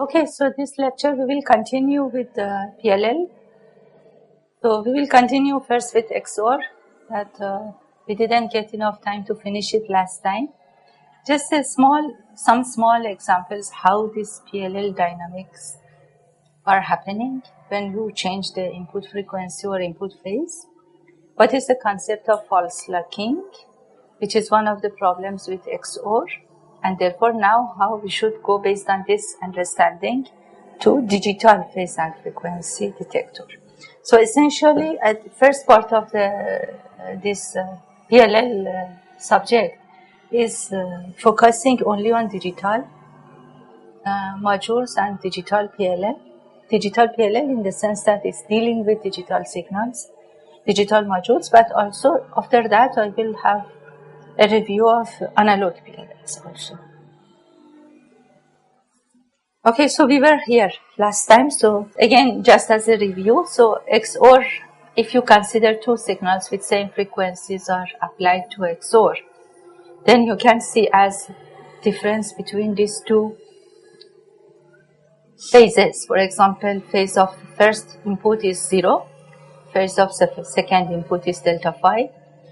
Okay, so this lecture we will continue with PLL. So we will continue first with XOR that we didn't get enough time to finish it last time. Just some small examples how this PLL dynamics are happening when you change the input frequency or input phase. What is the concept of false locking, which is one of the problems with XOR, and therefore now how we should go based on this understanding to digital phase and frequency detector. So essentially, at the first part of this PLL subject is focusing only on digital modules and digital PLL. Digital PLL in the sense that it's dealing with digital signals, digital modules, but also after that I will have a review of analog PLLs also. Okay, so we were here last time. So again, just as a review, so XOR, if you consider two signals with same frequencies are applied to XOR, then you can see as difference between these two phases. For example, phase of first input is 0, phase of second input is delta phi,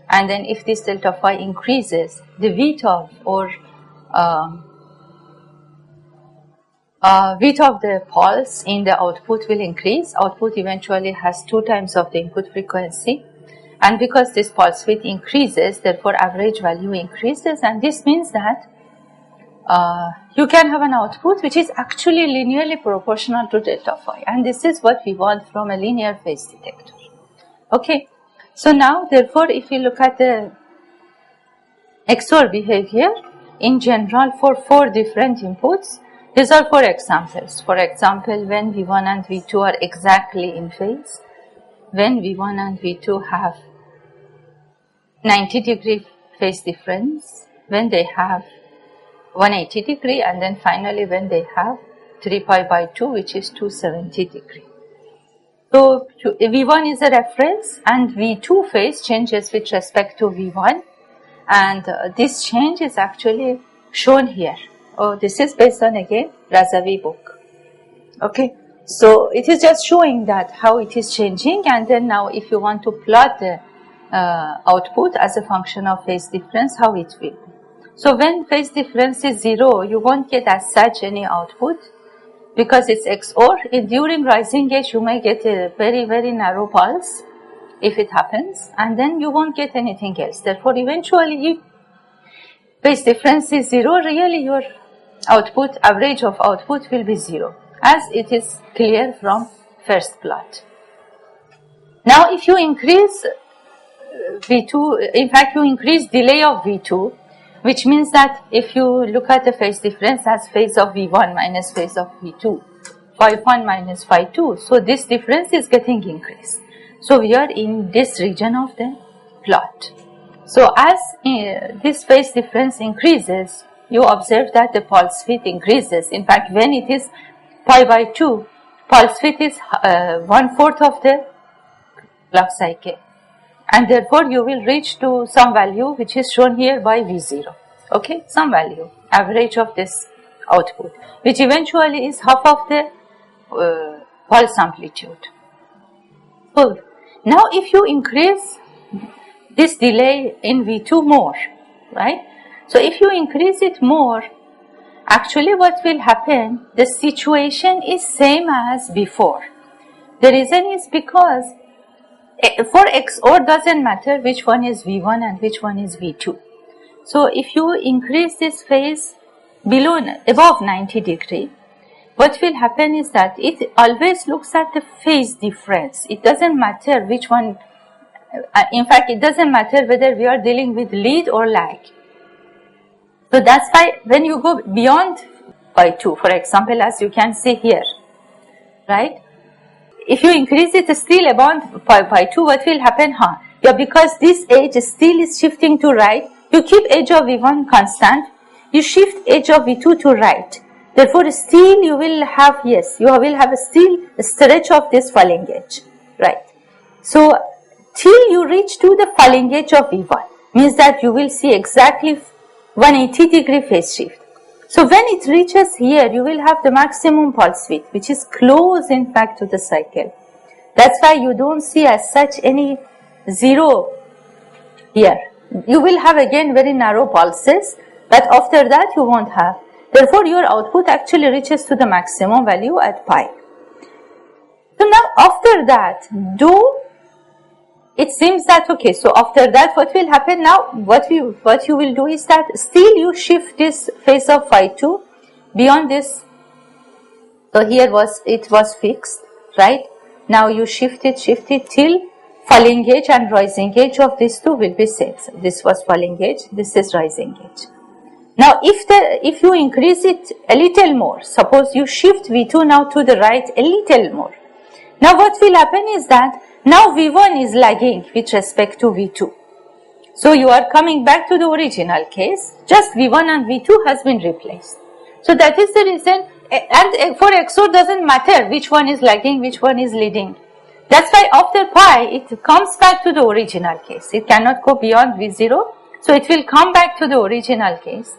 and then if this delta phi increases, the width of the pulse in the output will increase. Output eventually has 2 times of the input frequency, and because this pulse width increases, therefore average value increases, and this means that you can have an output which is actually linearly proportional to delta phi, and this is what we want from a linear phase detector. Okay, so now therefore if you look at the XOR behavior in general for 4 different inputs, these are 4 examples. For example, when V1 and V2 are exactly in phase, when V1 and V2 have 90-degree phase difference, when they have 180 degree, and then finally when they have 3 pi by 2, which is 270 degree. So V1 is a reference and V2 phase changes with respect to V1, and this change is actually shown here. Oh, this is based on again Razavi book. Okay, so it is just showing that how it is changing, and then now if you want to plot the output as a function of phase difference, how it will be. So when phase difference is 0, you won't get as such any output because it's XOR. During rising edge, you may get a very, very narrow pulse if it happens, and then you won't get anything else. Therefore, eventually, if phase difference is 0, really your output, average of output will be 0, as it is clear from first plot. Now, if you increase V2, in fact, you increase delay of V2, which means that if you look at the phase difference as phase of V1 minus phase of V2, phi 1 minus phi 2, so this difference is getting increased. So we are in this region of the plot. So as this phase difference increases, you observe that the pulse width increases. In fact, when it is pi by 2, pulse width is 1/4 of the clock cycle. And therefore, you will reach to some value which is shown here by V0. Okay, some value, average of this output, which eventually is half of the pulse amplitude. So now if you increase this delay in V2 more, right? So if you increase it more, actually what will happen, the situation is same as before. The reason is because for XOR doesn't matter which one is V1 and which one is V2. So if you increase this phase above 90 degree, what will happen is that it always looks at the phase difference. It doesn't matter which one, in fact it doesn't matter whether we are dealing with lead or lag. So that's why when you go beyond by 2, for example, as you can see here, right? If you increase it still above by 2, what will happen? Yeah, because this edge still is shifting to right, you keep edge of V1 constant, you shift edge of V2 to right. Therefore, still you will have, yes, you will have still a stretch of this falling edge, right? So, till you reach to the falling edge of V1, means that you will see exactly 180 degree phase shift. So when it reaches here, you will have the maximum pulse width, which is close in fact to the cycle. That's why you don't see as such any zero here. You will have again very narrow pulses, but after that you won't have. Therefore, your output actually reaches to the maximum value at pi. So now after that, it seems that okay, so after that what will happen now, what you will do is that still you shift this phase of phi 2 beyond this. So here it was fixed, right? Now you shift it till falling edge and rising edge of these two will be same. So this was falling edge, this is rising edge. Now if you increase it a little more, suppose you shift V2 now to the right a little more. Now what will happen is that now V1 is lagging with respect to V2. So you are coming back to the original case, just V1 and V2 has been replaced. So that is the reason, and for XOR doesn't matter which one is lagging, which one is leading. That's why after pi, it comes back to the original case. It cannot go beyond V0, so it will come back to the original case.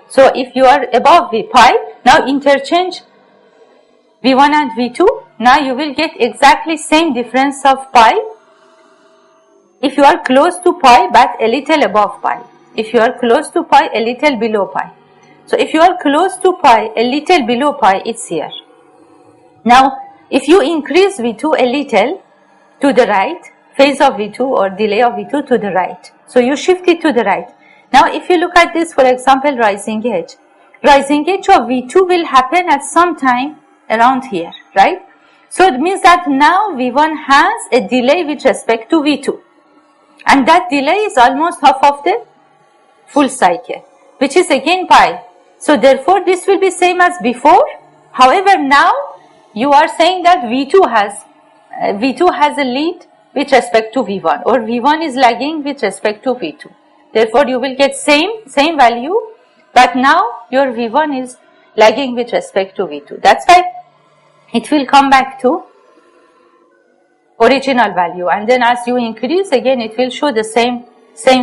So if you are above pi, now interchange V1 and V2, now you will get exactly same difference of pi if you are close to pi but a little above pi. If you are close to pi, a little below pi. So if you are close to pi, a little below pi, it's here. Now, if you increase V2 a little to the right, phase of V2 or delay of V2 to the right. So you shift it to the right. Now, if you look at this, for example, rising edge of V2 will happen at some time around here, right? So it means that now V1 has a delay with respect to V2. And that delay is almost half of the full cycle, which is again pi. So therefore, this will be same as before. However, now you are saying that V2 has a lead with respect to V1, or V1 is lagging with respect to V2. Therefore, you will get same value, but now your V1 is lagging with respect to V2. That's why it will come back to original value, and then as you increase again, it will show the same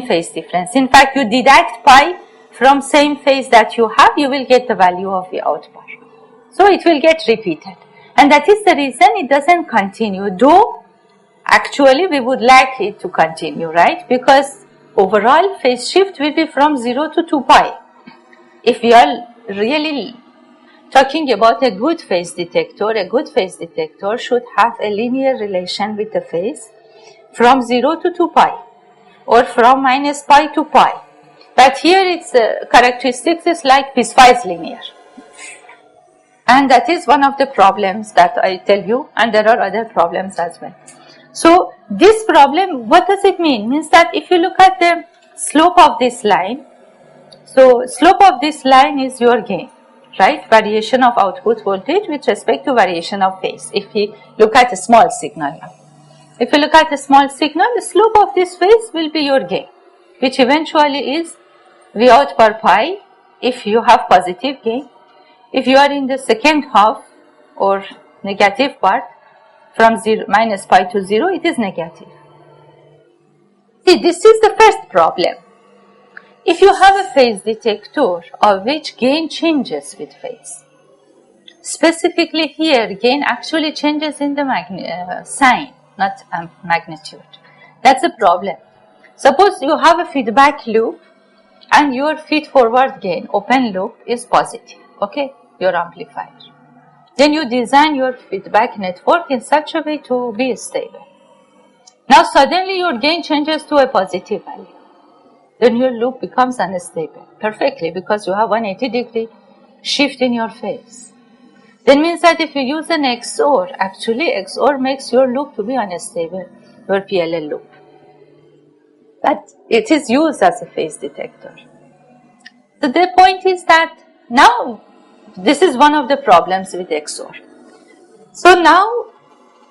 phase difference. In fact, you deduct pi from same phase that you have, you will get the value of the output. So it will get repeated, and that is the reason it doesn't continue, though actually we would like it to continue, right? Because overall phase shift will be from 0 to 2 pi. If we are really talking about a good phase detector should have a linear relation with the phase from 0 to 2 pi or from minus pi to pi. But here its characteristics is like piecewise linear. And that is one of the problems that I tell you, and there are other problems as well. So this problem, what does it mean? Means that if you look at the slope of this line, so slope of this line is your gain, right? Variation of output voltage with respect to variation of phase. If we look at a small signal now. If you look at a small signal, the slope of this phase will be your gain, which eventually is V out per pi if you have positive gain. If you are in the second half or negative part, from minus pi to 0, it is negative. See, this is the first problem. If you have a phase detector of which gain changes with phase, specifically here, gain actually changes in the sign, not magnitude. That's a problem. Suppose you have a feedback loop and your feed-forward gain, open loop, is positive, okay, your amplifier. Then you design your feedback network in such a way to be stable. Now suddenly your gain changes to a positive value. Then your loop becomes unstable, perfectly, because you have 180 degree shift in your phase. That means that if you use an XOR, actually XOR makes your loop to be unstable, your PLL loop. But it is used as a phase detector. So the point is that now this is one of the problems with XOR. So now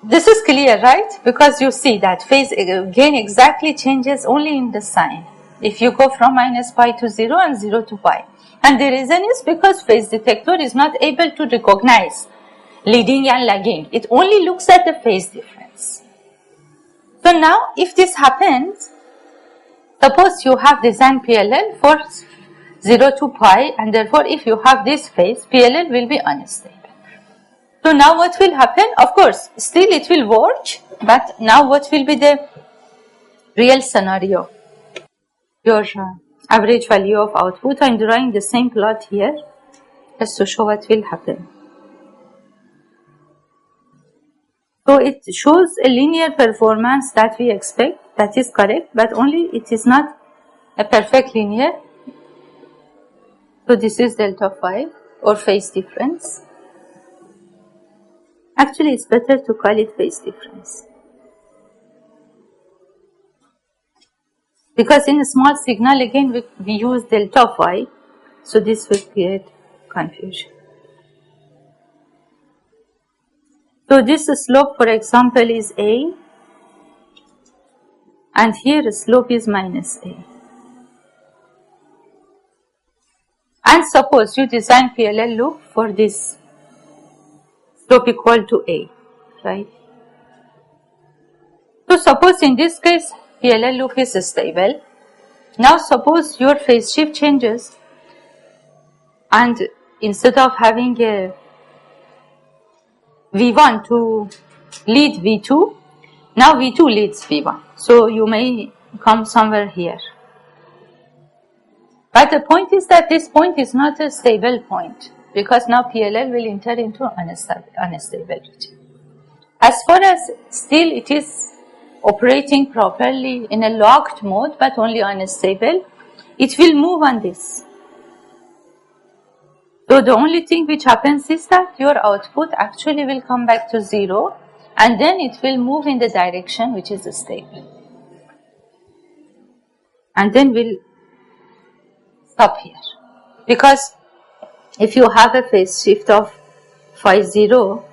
this is clear, right? Because you see that phase gain exactly changes only in the sign. If you go from minus pi to 0 and 0 to pi. And the reason is because phase detector is not able to recognize leading and lagging. It only looks at the phase difference. So now if this happens, suppose you have designed PLL for 0 to pi, and therefore if you have this phase, PLL will be unstable. So now what will happen? Of course, still it will work, but now what will be the real scenario? Your average value of output. I'm drawing the same plot here just to show what will happen. So it shows a linear performance that we expect, that is correct, but only it is not a perfect linear. So this is delta phi or phase difference. Actually, it's better to call it phase difference, because in a small signal, again, we use delta phi, so this will create confusion. So this slope, for example, is A, and here the slope is minus A. And suppose you design PLL loop for this slope equal to A, right? So suppose in this case, PLL loop is stable. Now suppose your phase shift changes, and instead of having a V1 to lead V2, now V2 leads V1. So you may come somewhere here. But the point is that this point is not a stable point, because now PLL will enter into unstable region. As far as still it is operating properly in a locked mode but only unstable, it will move on this. So the only thing which happens is that your output actually will come back to 0, and then it will move in the direction which is stable. And then we'll stop here. Because if you have a phase shift of phi 0,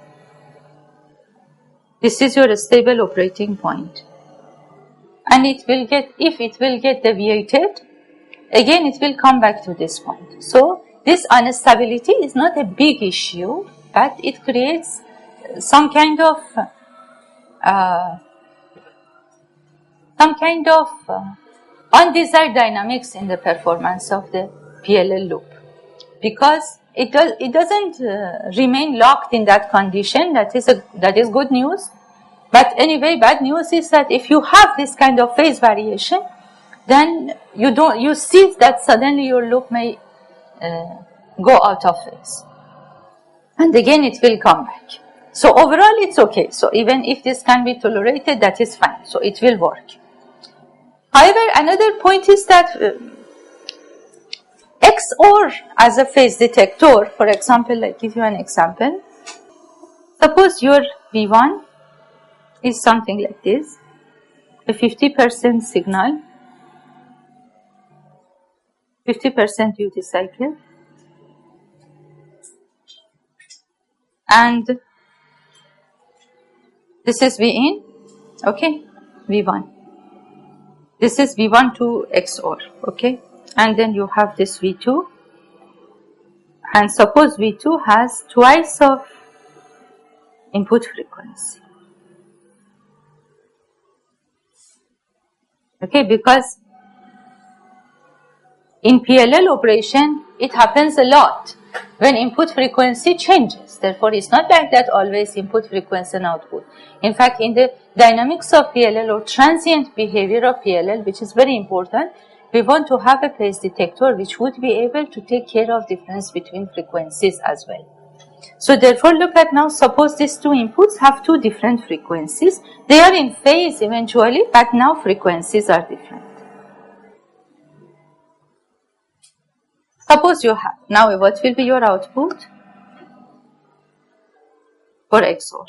this is your stable operating point. And it will get, if it will get deviated, again it will come back to this point. So this instability is not a big issue, but it creates some kind of undesired dynamics in the performance of the PLL loop, because it doesn't remain locked in that condition. That is good news. But anyway, bad news is that if you have this kind of phase variation, then you see that suddenly your loop may go out of phase, and again it will come back. So overall it's okay. So even if this can be tolerated, that is fine. So it will work. However, another point is that XOR as a phase detector, for example, I'll give you an example. Suppose your V1 is something like this, a 50% signal, 50% duty cycle, and this is V in, okay, V1. This is V1 to XOR, okay, and then you have this V2, and suppose V2 has twice of input frequency, okay, because in PLL operation it happens a lot when input frequency changes. Therefore, it's not like that always input frequency and output. In fact, in the dynamics of PLL or transient behavior of PLL, which is very important, we want to have a phase detector which would be able to take care of difference between frequencies as well. So therefore, look at now, suppose these two inputs have two different frequencies. They are in phase eventually, but now frequencies are different. Suppose you have, now what will be your output for XOR?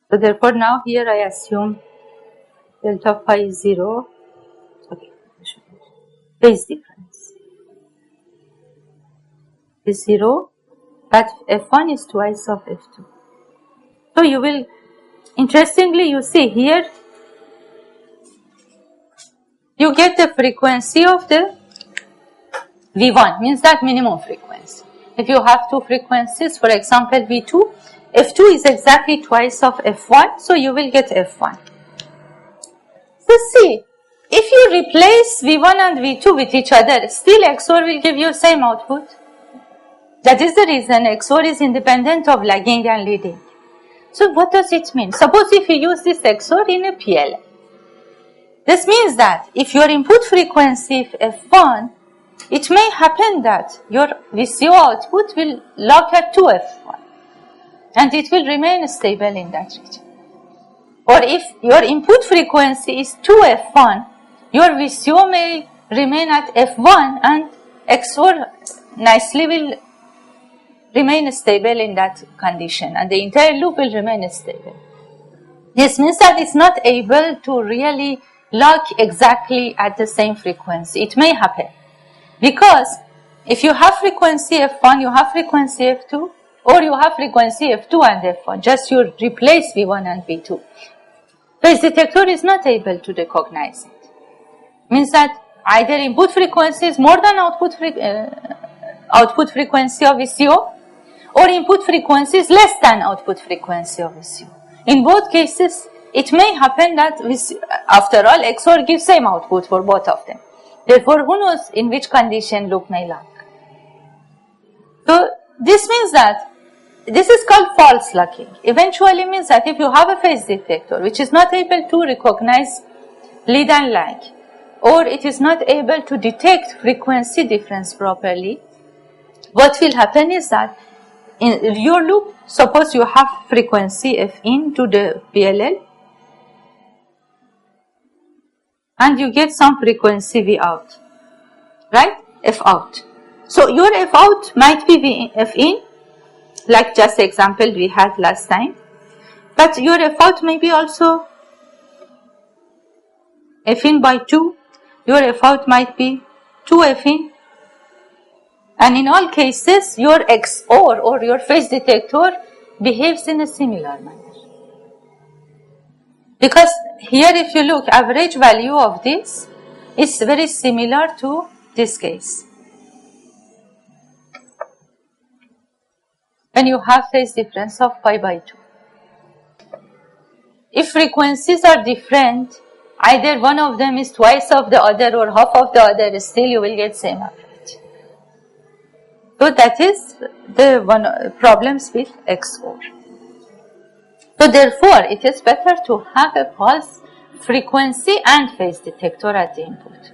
So therefore now here I assume delta phi is 0, okay, phase difference is 0, but F1 is twice of F2. So you will, interestingly, you see here you get the frequency of the V1, means that minimum frequency. If you have two frequencies, for example V2, F2 is exactly twice of F1, so you will get F1. So see, if you replace V1 and V2 with each other, still XOR will give you same output. That is the reason XOR is independent of lagging and leading. So what does it mean? Suppose if you use this XOR in a PLL. This means that if your input frequency is F1, it may happen that your VCO output will lock at 2F1 and it will remain stable in that region. Or if your input frequency is 2F1, your VCO may remain at F1 and XOR nicely will remain stable in that condition and the entire loop will remain stable. This means that it's not able to really lock exactly at the same frequency. It may happen because if you have frequency F1, you have frequency F2, or you have frequency F2 and F1, just you replace V1 and V2. Phase detector is not able to recognize it. Means that either input frequency is more than output frequency of VCO, or input frequency is less than output frequency of VCO. In both cases, it may happen that after all, XOR gives same output for both of them. Therefore, who knows in which condition loop may lock. So, this means that this is called false locking. Eventually means that if you have a phase detector which is not able to recognize lead and lag, or it is not able to detect frequency difference properly, what will happen is that in your loop, suppose you have frequency F in to the PLL and you get some frequency V out, right? F out. So your F out might be F in, like just the example we had last time, but your F out may be also F in by 2, your F out might be 2 F in, and in all cases your XOR or your phase detector behaves in a similar manner. Because here if you look, average value of this is very similar to this case. When you have phase difference of pi by 2. If frequencies are different, either one of them is twice of the other or half of the other, still you will get same average. So that is the one problems with XOR. So therefore, it is better to have a pulse frequency and phase detector at the input.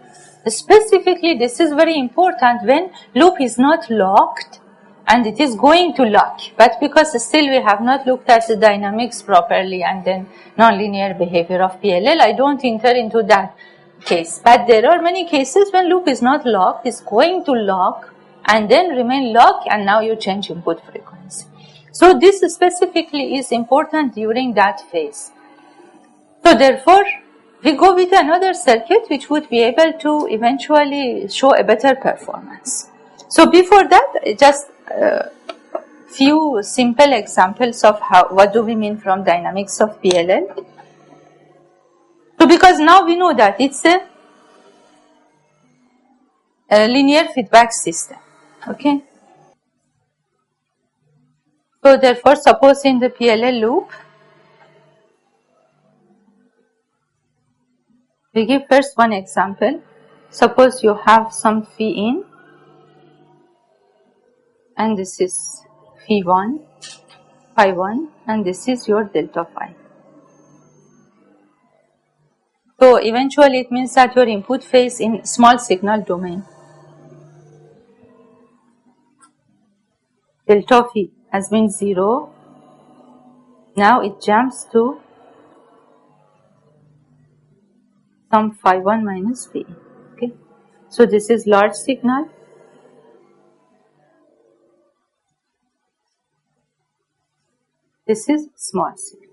Specifically, this is very important when loop is not locked and it is going to lock. But because still we have not looked at the dynamics properly and then nonlinear behavior of PLL, I don't enter into that case. But there are many cases when loop is not locked, it's going to lock and then remain locked and now you change input frequency. So this specifically is important during that phase. So therefore, we go with another circuit which would be able to eventually show a better performance. So before that, just few simple examples of what do we mean from dynamics of PLL. So because now we know that it's a linear feedback system, okay. So therefore, suppose in the PLL loop, we give first one example. Suppose you have some phi in, and this is phi 1, phi 1, and this is your delta phi. So eventually it means that your input phase in small signal domain, delta phi has been 0, now it jumps to some phi 1 minus phi, okay. So this is large signal, this is small signal.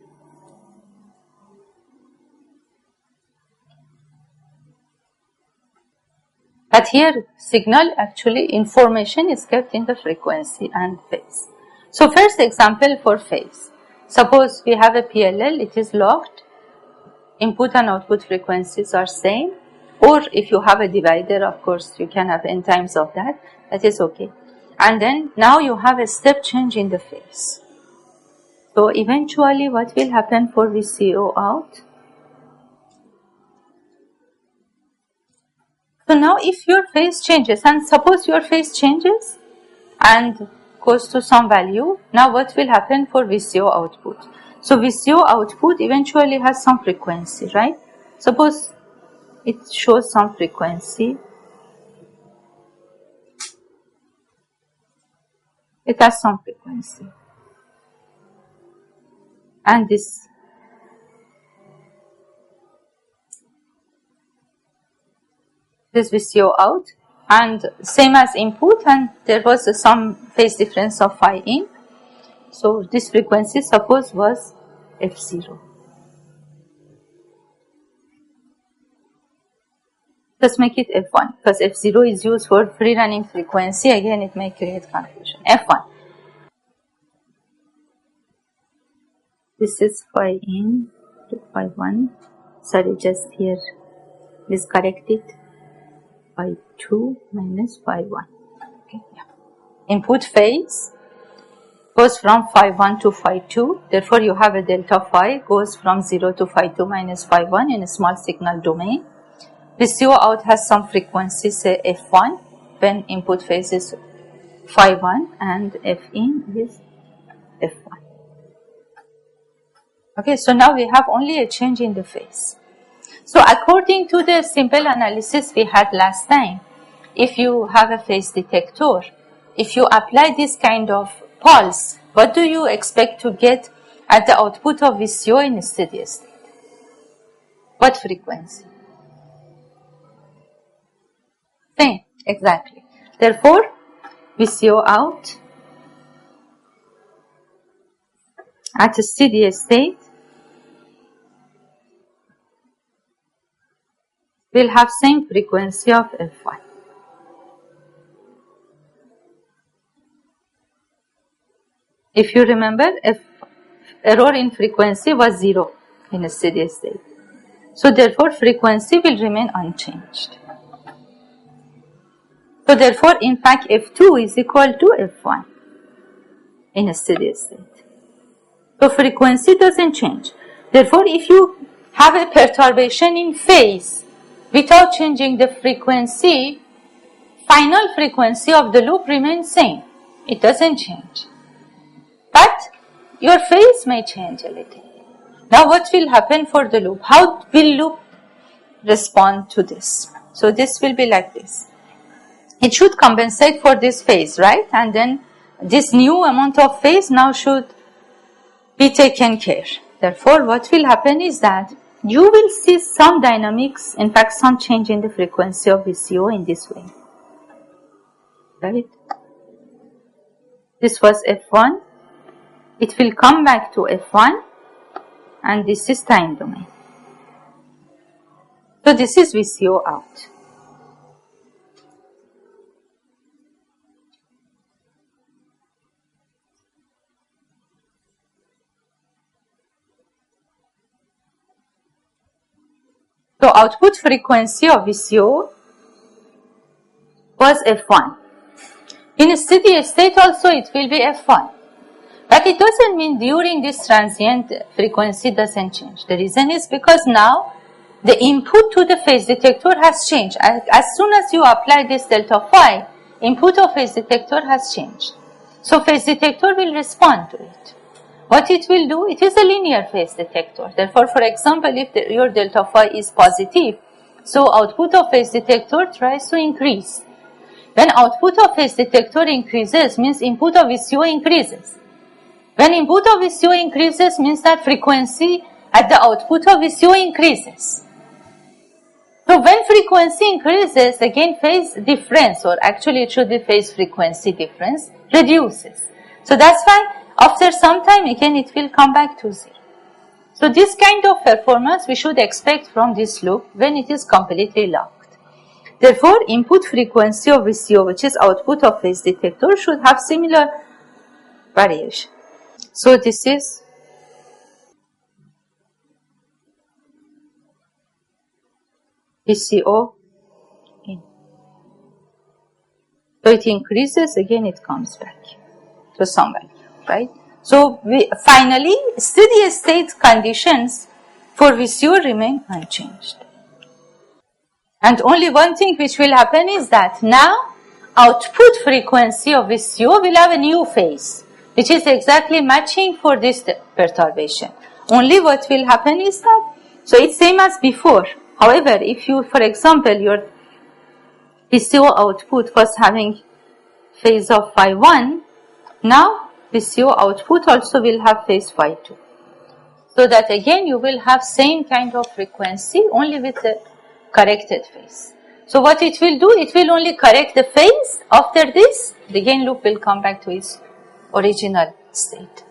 But here signal actually information is kept in the frequency and phase. So first example for phase. Suppose we have a PLL, it is locked, input and output frequencies are same, or if you have a divider, of course, you can have n times of that. That is okay. And then now you have a step change in the phase. So eventually what will happen for VCO out? So now if your phase changes, and suppose your phase changes and goes to some value, now what will happen for VCO output? So VCO output eventually has some frequency, right? Suppose it shows some frequency. It has some frequency. And this VCO out, and same as input, and there was some phase difference of phi in. So this frequency suppose was F0. Let's make it F1 because F0 is used for free running frequency. Again, it may create confusion. F1. This is phi in to phi 1. Sorry, just here. Please correct it. Phi 2 minus phi 1. Okay, yeah. Input phase goes from phi 1 to phi 2. Therefore, you have a delta phi goes from 0 to phi 2 minus phi 1 in a small signal domain. VCO out has some frequency, say F1, when input phase is phi 1 and F in is F1. Okay, so now we have only a change in the phase. So according to the simple analysis we had last time, if you have a phase detector, if you apply this kind of pulse, what do you expect to get at the output of VCO in steady state? What frequency? Same, exactly. Therefore, VCO out at a steady state will have same frequency of F1. If you remember, error in frequency was 0 in a steady state. So therefore, frequency will remain unchanged. So therefore, in fact, F2 is equal to F1 in a steady state. So frequency doesn't change. Therefore, if you have a perturbation in phase without changing the frequency, final frequency of the loop remains same. It doesn't change. But your phase may change a little. Now what will happen for the loop? How will loop respond to this? So this will be like this. It should compensate for this phase, right? And then this new amount of phase now should be taken care. Therefore, what will happen is that you will see some dynamics, in fact some change in the frequency of VCO in this way. Right? This was F1. It will come back to F1 and this is time domain. So this is VCO out. So output frequency of VCO was F1. In a steady state also it will be F1. But it doesn't mean during this transient frequency doesn't change. The reason is because now the input to the phase detector has changed. As soon as you apply this delta phi, input of phase detector has changed. So phase detector will respond to it. What it will do, it is a linear phase detector. Therefore, for example, if your delta phi is positive, so output of phase detector tries to increase. When output of phase detector increases, means input of VCO increases. When input of VCO increases, means that frequency at the output of VCO increases. So when frequency increases, again phase difference, or actually it should be phase frequency difference, reduces. So that's why after some time again it will come back to 0. So this kind of performance we should expect from this loop when it is completely locked. Therefore, input frequency of VCO, which is output of phase detector, should have similar variation. So this is VCO in. So it increases, again it comes back to some value, right? So finally, steady state conditions for VCO remain unchanged. And only one thing which will happen is that now output frequency of VCO will have a new phase, which is exactly matching for this perturbation. Only what will happen is that, so it's same as before. However, if you, for example, your VCO output was having phase of phi 1, now VCO output also will have phase phi 2. So that again you will have same kind of frequency only with the corrected phase. So what it will do, it will only correct the phase. After this, the gain loop will come back to its original state.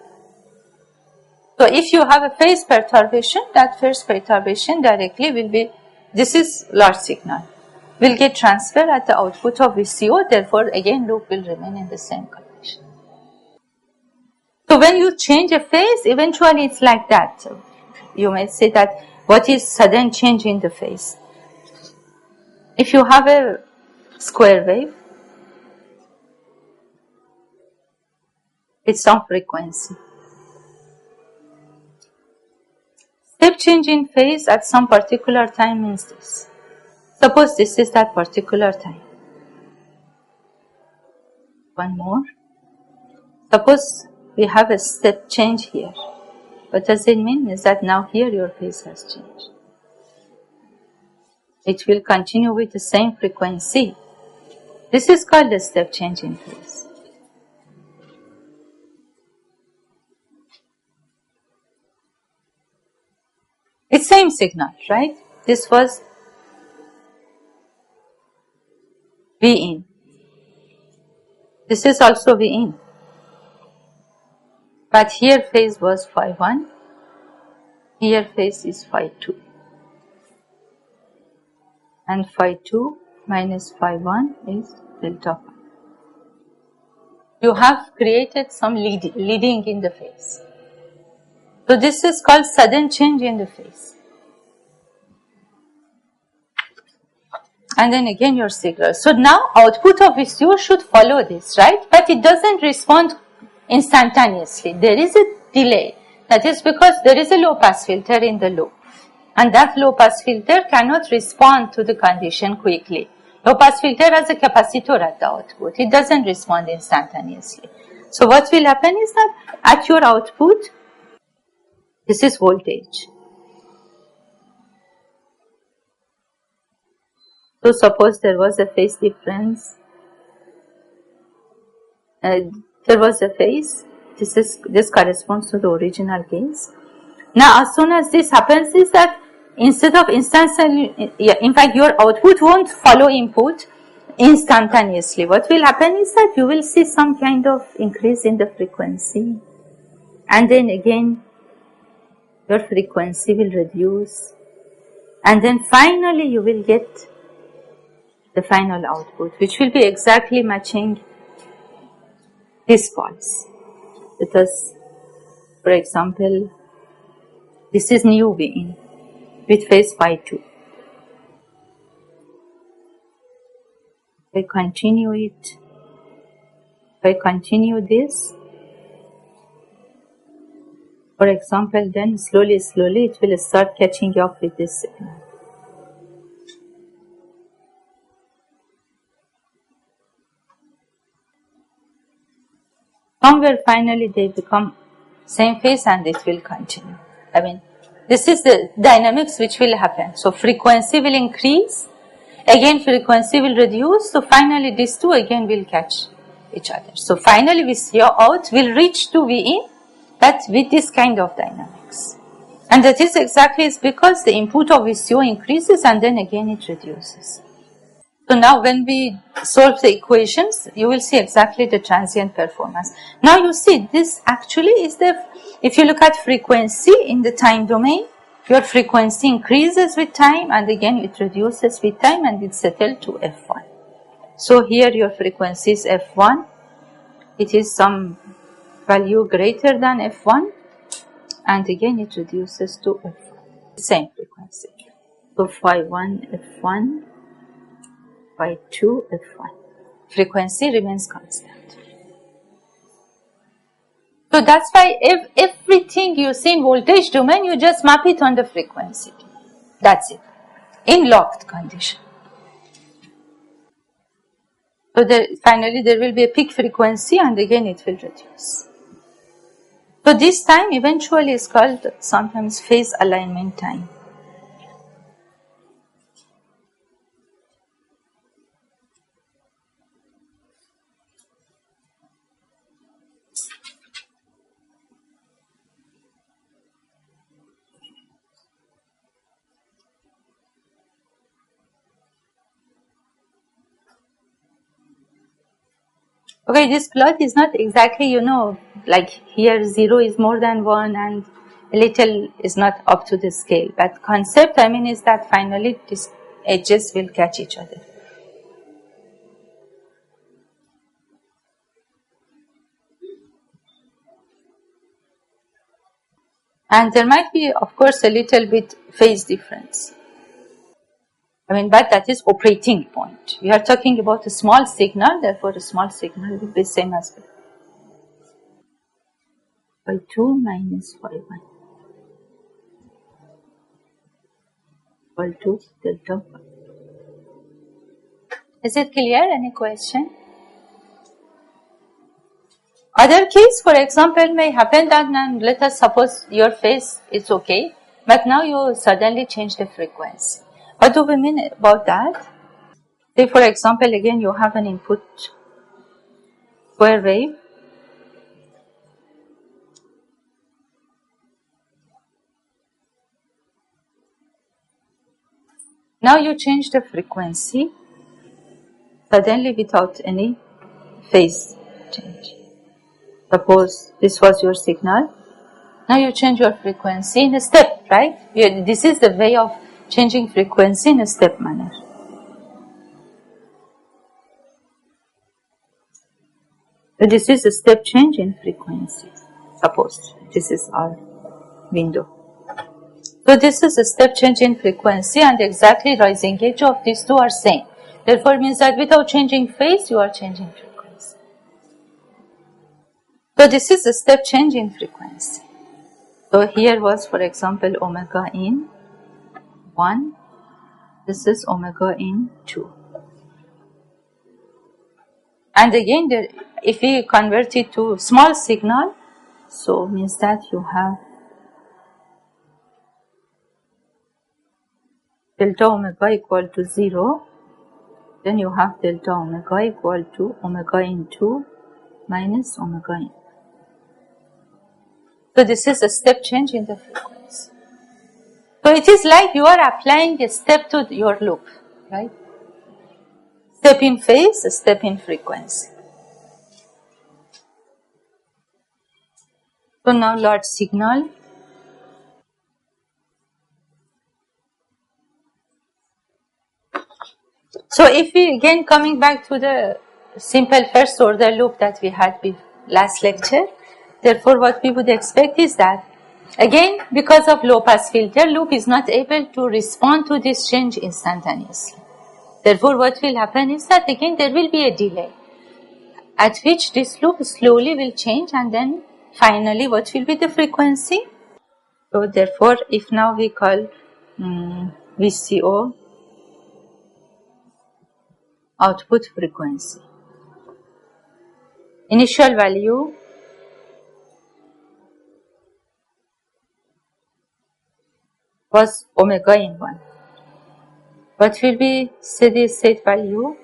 So if you have a phase perturbation, that first perturbation directly will be, this is large signal, will get transferred at the output of VCO, therefore again loop will remain in the same condition. So when you change a phase, eventually it's like that. So you may say that what is sudden change in the phase? If you have a square wave with some frequency, step change in phase at some particular time means this. Suppose this is that particular time. One more. Suppose we have a step change here. What does it mean? Is that now here your phase has changed. It will continue with the same frequency. This is called a step change in phase. It's same signal, right? This was V in. This is also V in. But here phase was phi 1. Here phase is phi 2. And phi 2 minus phi 1 is delta phi. You have created some leading in the phase. So this is called sudden change in the phase. And then again your signal. So now output of VCO should follow this, right? But it doesn't respond instantaneously. There is a delay. That is because there is a low pass filter in the loop. And that low pass filter cannot respond to the condition quickly. Low pass filter has a capacitor at the output. It doesn't respond instantaneously. So what will happen is that at your output, this is voltage. So suppose there was a phase difference. There was a phase. This corresponds to the original gains. Now as soon as this happens is that instead of instantaneously, in fact your output won't follow input instantaneously. What will happen is that you will see some kind of increase in the frequency, and then again your frequency will reduce, and then finally you will get the final output, which will be exactly matching this pulse. Because, for example, this is new V in with phase phi 2. If I continue it, if I continue this, for example, then slowly it will start catching up with this signal. Somewhere finally they become same phase and it will continue. I mean, this is the dynamics which will happen. So frequency will increase, again frequency will reduce, so finally these two again will catch each other. So finally VCO out will reach to V in, but with this kind of dynamics. And that is exactly because the input of VCO increases and then again it reduces. So now when we solve the equations, you will see exactly the transient performance. Now you see this actually is if you look at frequency in the time domain, your frequency increases with time and again it reduces with time and it settles to F1. So here your frequency is F1, it is some value greater than F1 and again it reduces to F1, same frequency. So phi 1 F1, phi 2 F1. Frequency remains constant. So that's why if everything you see in voltage domain, you just map it on the frequency. That's it. In locked condition. So finally there will be a peak frequency and again it will reduce. So this time eventually is called sometimes phase alignment time. Okay, this plot is not exactly, like here 0 is more than 1 and a little is not up to the scale. But concept, is that finally these edges will catch each other. And there might be, of course, a little bit phase difference. But that is operating point. We are talking about a small signal, therefore a small signal will be same as phi 2 minus phi 1 equal to delta phi. Is it clear? Any question? Other case, for example, may happen that let us suppose your phase is okay, but now you suddenly change the frequency. What do we mean about that? Say, for example, again you have an input square wave. Now you change the frequency suddenly without any phase change. Suppose this was your signal. Now you change your frequency in a step, right? This is the way of changing frequency in a step manner. So this is a step change in frequency. Suppose this is our window. So this is a step change in frequency and exactly rising edge of these two are same. Therefore means that without changing phase, you are changing frequency. So this is a step change in frequency. So here was, for example, omega in 1. This is omega in 2. And again, if we convert it to small signal, so means that you have delta omega equal to 0. Then you have delta omega equal to omega in 2 minus omega in. So this is a step change in the frequency. So it is like you are applying a step to your loop, right? Step in phase, a step in frequency. So now large signal. So if we again coming back to the simple first order loop that we had with last lecture, therefore what we would expect is that again because of low pass filter, loop is not able to respond to this change instantaneously. Therefore what will happen is that again there will be a delay at which this loop slowly will change and then finally what will be the frequency? So therefore if now we call VCO output frequency. Initial value was omega in 1. What will be steady state value?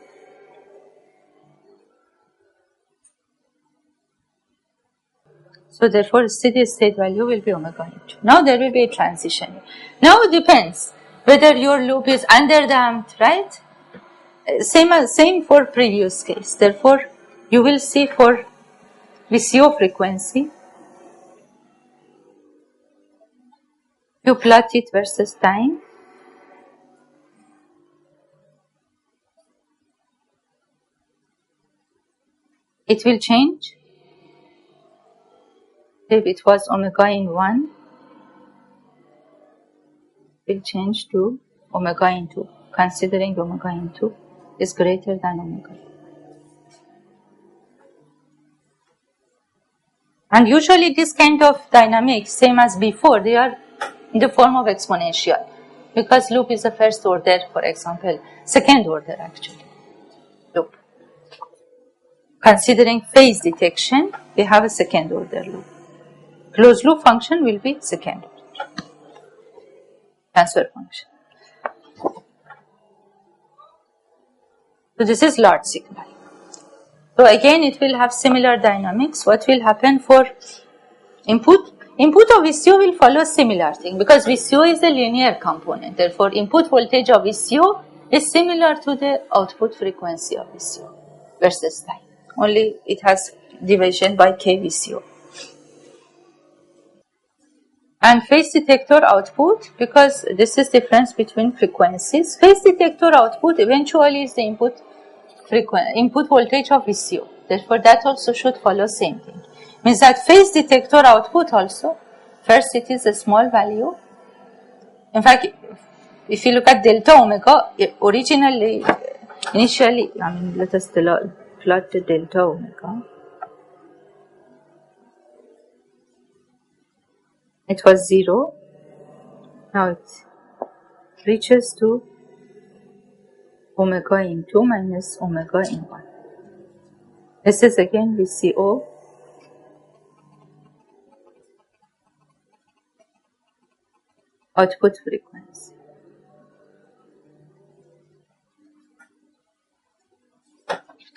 So therefore steady state value will be omega in 2. Now there will be a transition. Now it depends whether your loop is underdamped, right? Same for previous case. Therefore you will see for VCO frequency, you plot it versus time. It will change. If it was omega in 1, it will change to omega into, considering omega into is greater than omega. And usually this kind of dynamics, same as before, they are in the form of exponential, because loop is a first order, for example, second order actually, loop. Considering phase detection, we have a second order loop. Closed loop function will be second order transfer function. So this is large signal. So again, it will have similar dynamics. What will happen for input? Input of VCO will follow similar thing, because VCO is a linear component. Therefore, input voltage of VCO is similar to the output frequency of VCO versus time. Only it has division by KVCO. And phase detector output, because this is difference between frequencies. Phase detector output eventually is the input voltage of VCO. Therefore, that also should follow same thing. Means that phase detector output also, first it is a small value. In fact, if you look at delta omega, initially, let us plot the delta omega. It was 0. Now it reaches to omega in 2 minus omega in 1. This is again VCO output frequency.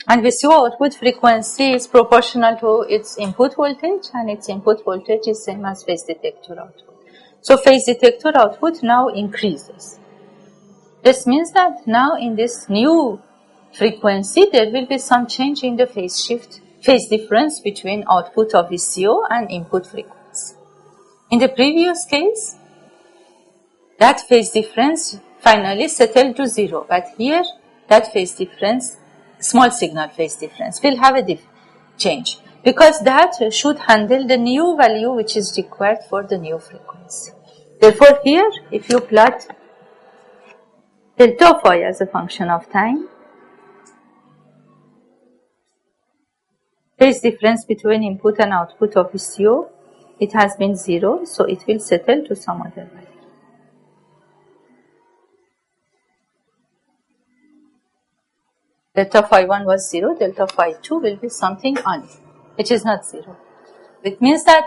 And VCO output frequency is proportional to its input voltage, and its input voltage is same as phase detector output. So phase detector output now increases. This means that now in this new frequency, there will be some change in the phase difference between output of VCO and input frequency. In the previous case, that phase difference finally settled to 0, but here that phase difference, small signal phase difference, will have a change, because that should handle the new value which is required for the new frequency. Therefore, here if you plot delta phi as a function of time, phase difference between input and output of VCO, it has been 0, so it will settle to some other value. Delta phi 1 was 0, delta phi 2 will be something which is not 0. It means that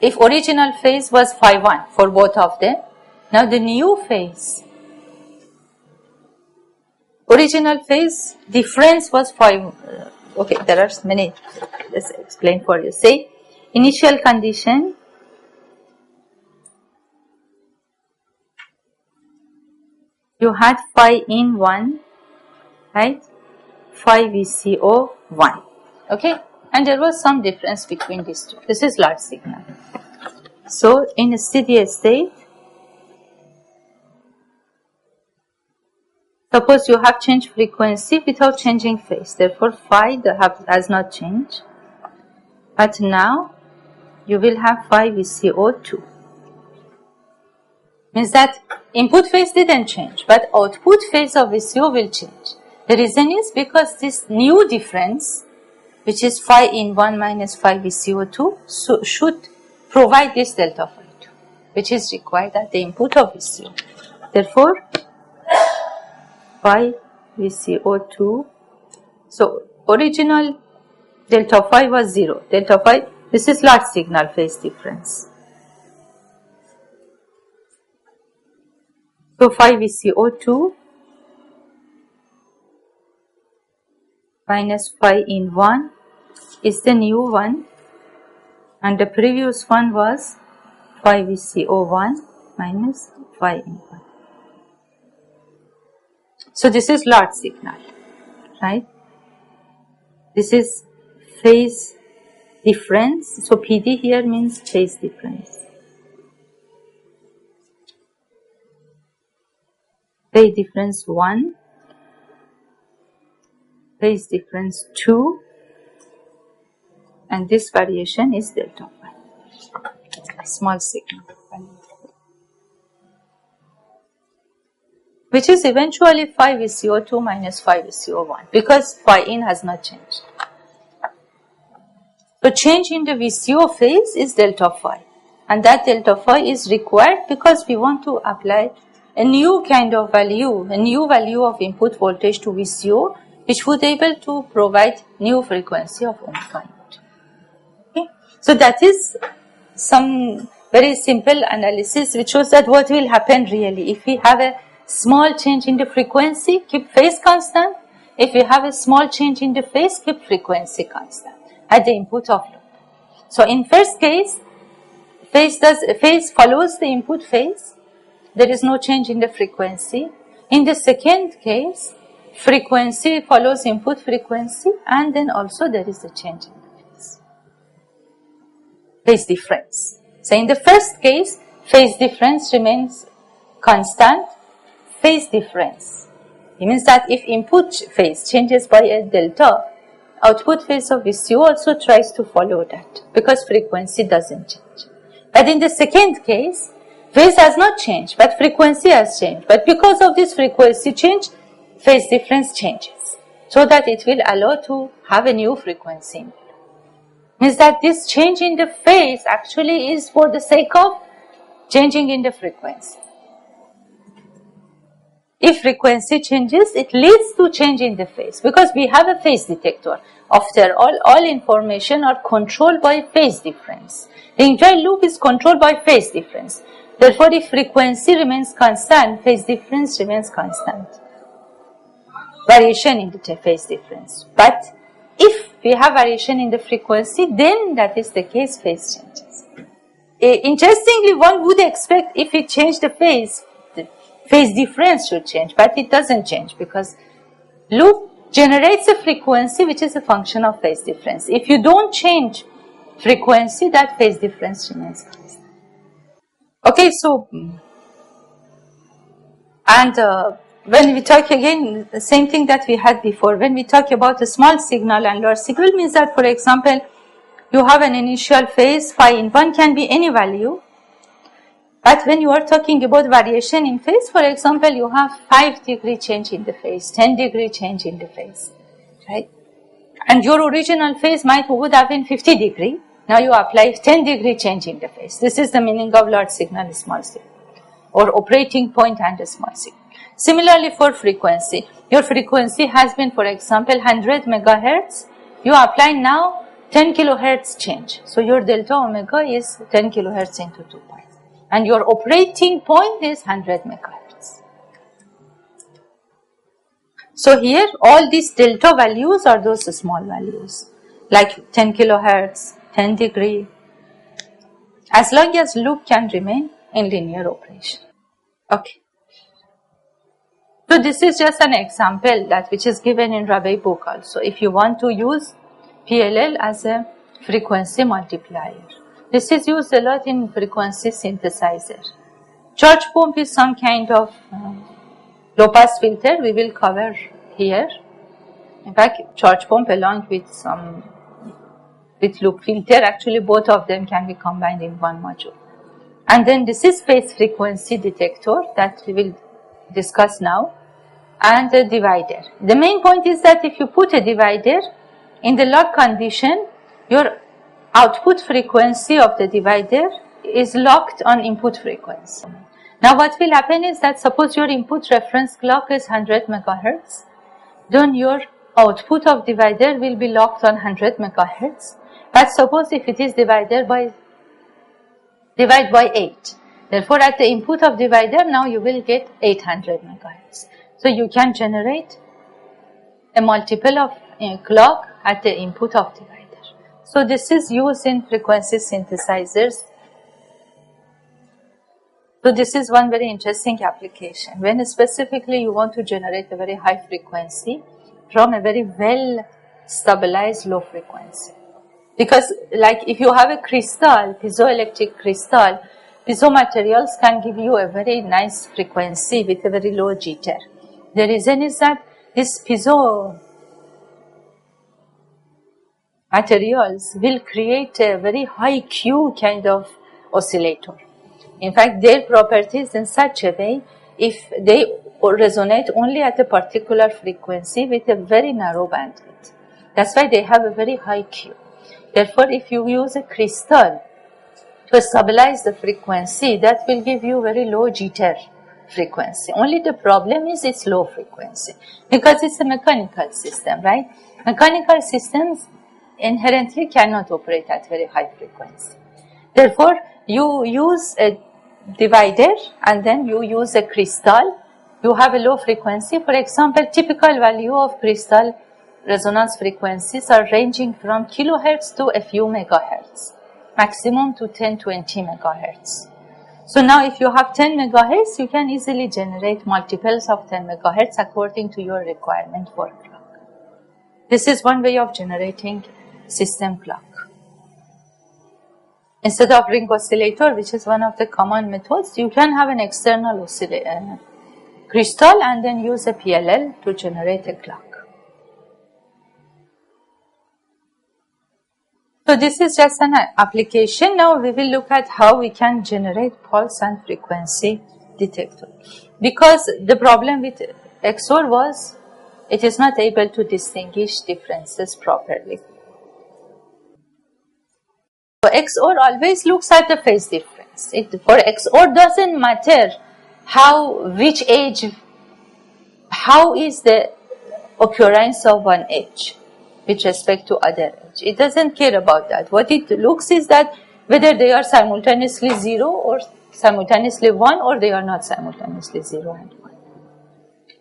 if original phase was phi 1 for both of them, now the new phase, original phase difference was phi. Okay, there are many, let's explain for you. Say, initial condition, you had phi in 1, right? Phi VCO 1. Okay, and there was some difference between these two. This is large signal. So in a steady state, suppose you have changed frequency without changing phase. Therefore, phi has not changed. But now you will have phi VCO 2. Means that input phase didn't change, but output phase of VCO will change. The reason is because this new difference, which is phi in 1 minus phi VCO2, so should provide this delta phi 2, which is required at the input of VCO. Therefore, phi VCO2, so original delta phi was 0. Delta phi, this is large signal phase difference. So phi VCO2 minus phi in 1 is the new one, and the previous one was phi VCO1 minus phi in 1. So this is large signal, right? This is phase difference. So PD here means phase difference. Phase difference 1, phase difference 2, and this variation is delta phi, a small signal. which is eventually phi VCO2 minus phi VCO1, because phi in has not changed. So change in the VCO phase is delta phi, and that delta phi is required because we want to apply a new kind of value, a new value of input voltage to VCO, which would be able to provide new frequency of omega naught. Okay? So that is some very simple analysis which shows that what will happen really if we have a small change in the frequency, keep phase constant. If we have a small change in the phase, keep frequency constant at the input of loop. So in first case, phase follows the input phase. There is no change in the frequency. In the second case, frequency follows input frequency, and then also there is a change in the phase difference. So in the first case, phase difference remains constant. Phase difference, it means that if input phase changes by a delta, output phase of VCO also tries to follow that because frequency doesn't change. But in the second case, phase has not changed, but frequency has changed. But because of this frequency change, phase difference changes, so that it will allow to have a new frequency. Means that this change in the phase actually is for the sake of changing in the frequency. If frequency changes, it leads to change in the phase, because we have a phase detector. After all information are controlled by phase difference. The entire loop is controlled by phase difference. Therefore, if frequency remains constant, phase difference remains constant. Variation in the phase difference. But if we have variation in the frequency, then that is the case, phase changes. Interestingly, one would expect if we change the phase difference should change, but it doesn't change because loop generates a frequency which is a function of phase difference. If you don't change frequency, that phase difference remains constant. Okay, so, and when we talk again, the same thing that we had before, when we talk about a small signal and large signal, means that, for example, you have an initial phase, phi in 1 can be any value. But when you are talking about variation in phase, for example, you have 5-degree change in the phase, 10-degree change in the phase, right? And your original phase would have been 50-degree. Now you apply 10-degree change in the phase. This is the meaning of large signal, small signal, or operating point and a small signal. Similarly for frequency, your frequency has been, for example, 100 megahertz. You apply now 10 kilohertz change. So your delta omega is 10 kilohertz into 2 pi. And your operating point is 100 megahertz. So here, all these delta values are those small values, like 10 kilohertz, 10 degree, as long as loop can remain in linear operation. Okay. So this is just an example which is given in Rabi book also. If you want to use PLL as a frequency multiplier. This is used a lot in frequency synthesizer. Charge pump is some kind of low-pass filter we will cover here. In fact, charge pump along with loop filter, actually both of them can be combined in one module. And then this is phase frequency detector that we will discuss now, and a divider. The main point is that if you put a divider in the lock condition, your output frequency of the divider is locked on input frequency. Now what will happen is that suppose your input reference clock is 100 megahertz, then your output of divider will be locked on 100 megahertz. But suppose if it is divide by 8. Therefore at the input of divider now you will get 800 megahertz. So you can generate a multiple of clock at the input of divider. So this is used in frequency synthesizers. So this is one very interesting application. When specifically you want to generate a very high frequency from a very well stabilized low frequency. Because like if you have a crystal, piezoelectric crystal, piezo materials can give you a very nice frequency with a very low jitter. The reason is that this piezo materials will create a very high Q kind of oscillator. In fact, their properties in such a way, if they or resonate only at a particular frequency with a very narrow bandwidth. That's why they have a very high Q. Therefore, if you use a crystal to stabilize the frequency, that will give you very low jitter frequency. Only the problem is it's low frequency because it's a mechanical system, right? Mechanical systems inherently cannot operate at very high frequency. Therefore, you use a divider and then you use a crystal. You have a low frequency. For example, typical value of crystal resonance frequencies are ranging from kilohertz to a few megahertz, maximum to 10-20 megahertz. So now if you have 10 megahertz, you can easily generate multiples of 10 megahertz according to your requirement for clock. This is one way of generating system clock. Instead of ring oscillator, which is one of the common methods, you can have an external crystal and then use a PLL to generate a clock. So this is just an application. Now we will look at how we can generate pulse and frequency detector. Because the problem with XOR was it is not able to distinguish differences properly. So XOR always looks at the phase difference. For XOR doesn't matter which edge, how is the occurrence of one edge with respect to other edge. It doesn't care about that. What it looks is that whether they are simultaneously 0 or simultaneously 1 or they are not simultaneously 0 and 1.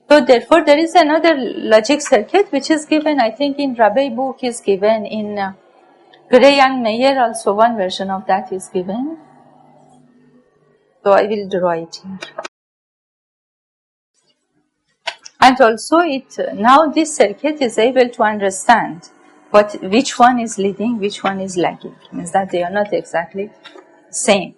So therefore there is another logic circuit which is given, I think in Rabai book is given, in Gray and Meyer also one version of that is given. So I will draw it here. And also now this circuit is able to understand which one is leading, which one is lagging. It means that they are not exactly same.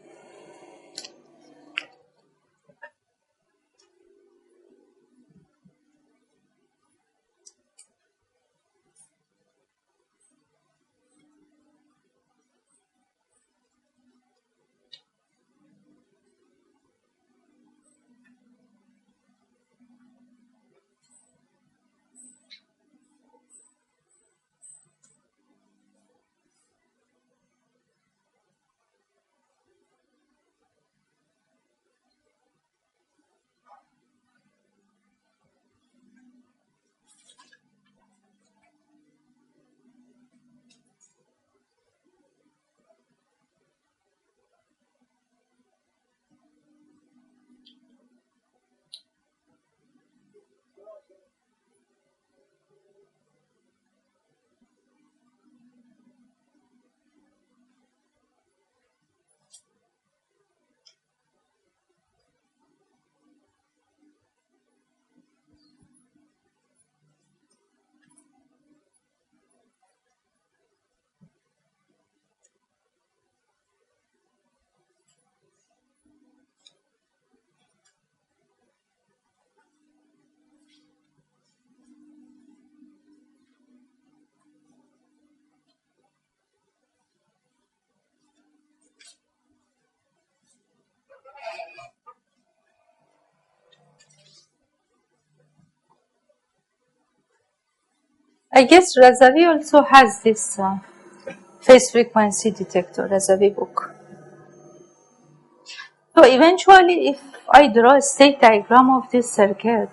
I guess Razavi also has this phase frequency detector, Razavi book. So eventually if I draw a state diagram of this circuit,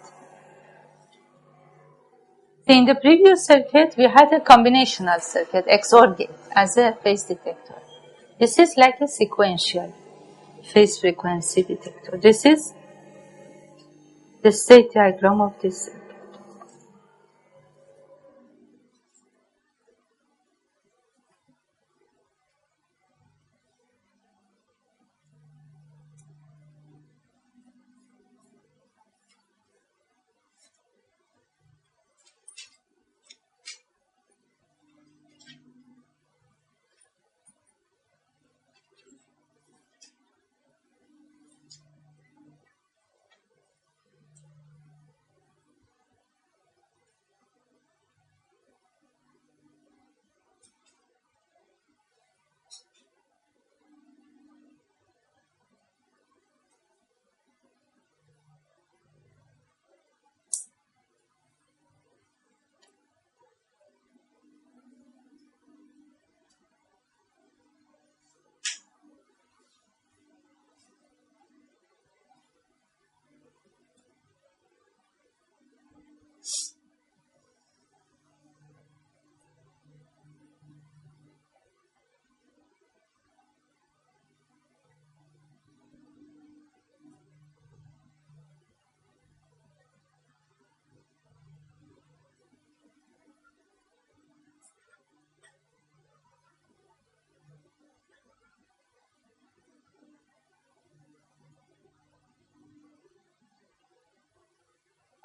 in the previous circuit we had a combinational circuit, XOR gate, as a phase detector. This is like a sequential phase frequency detector. This is the state diagram of this circuit.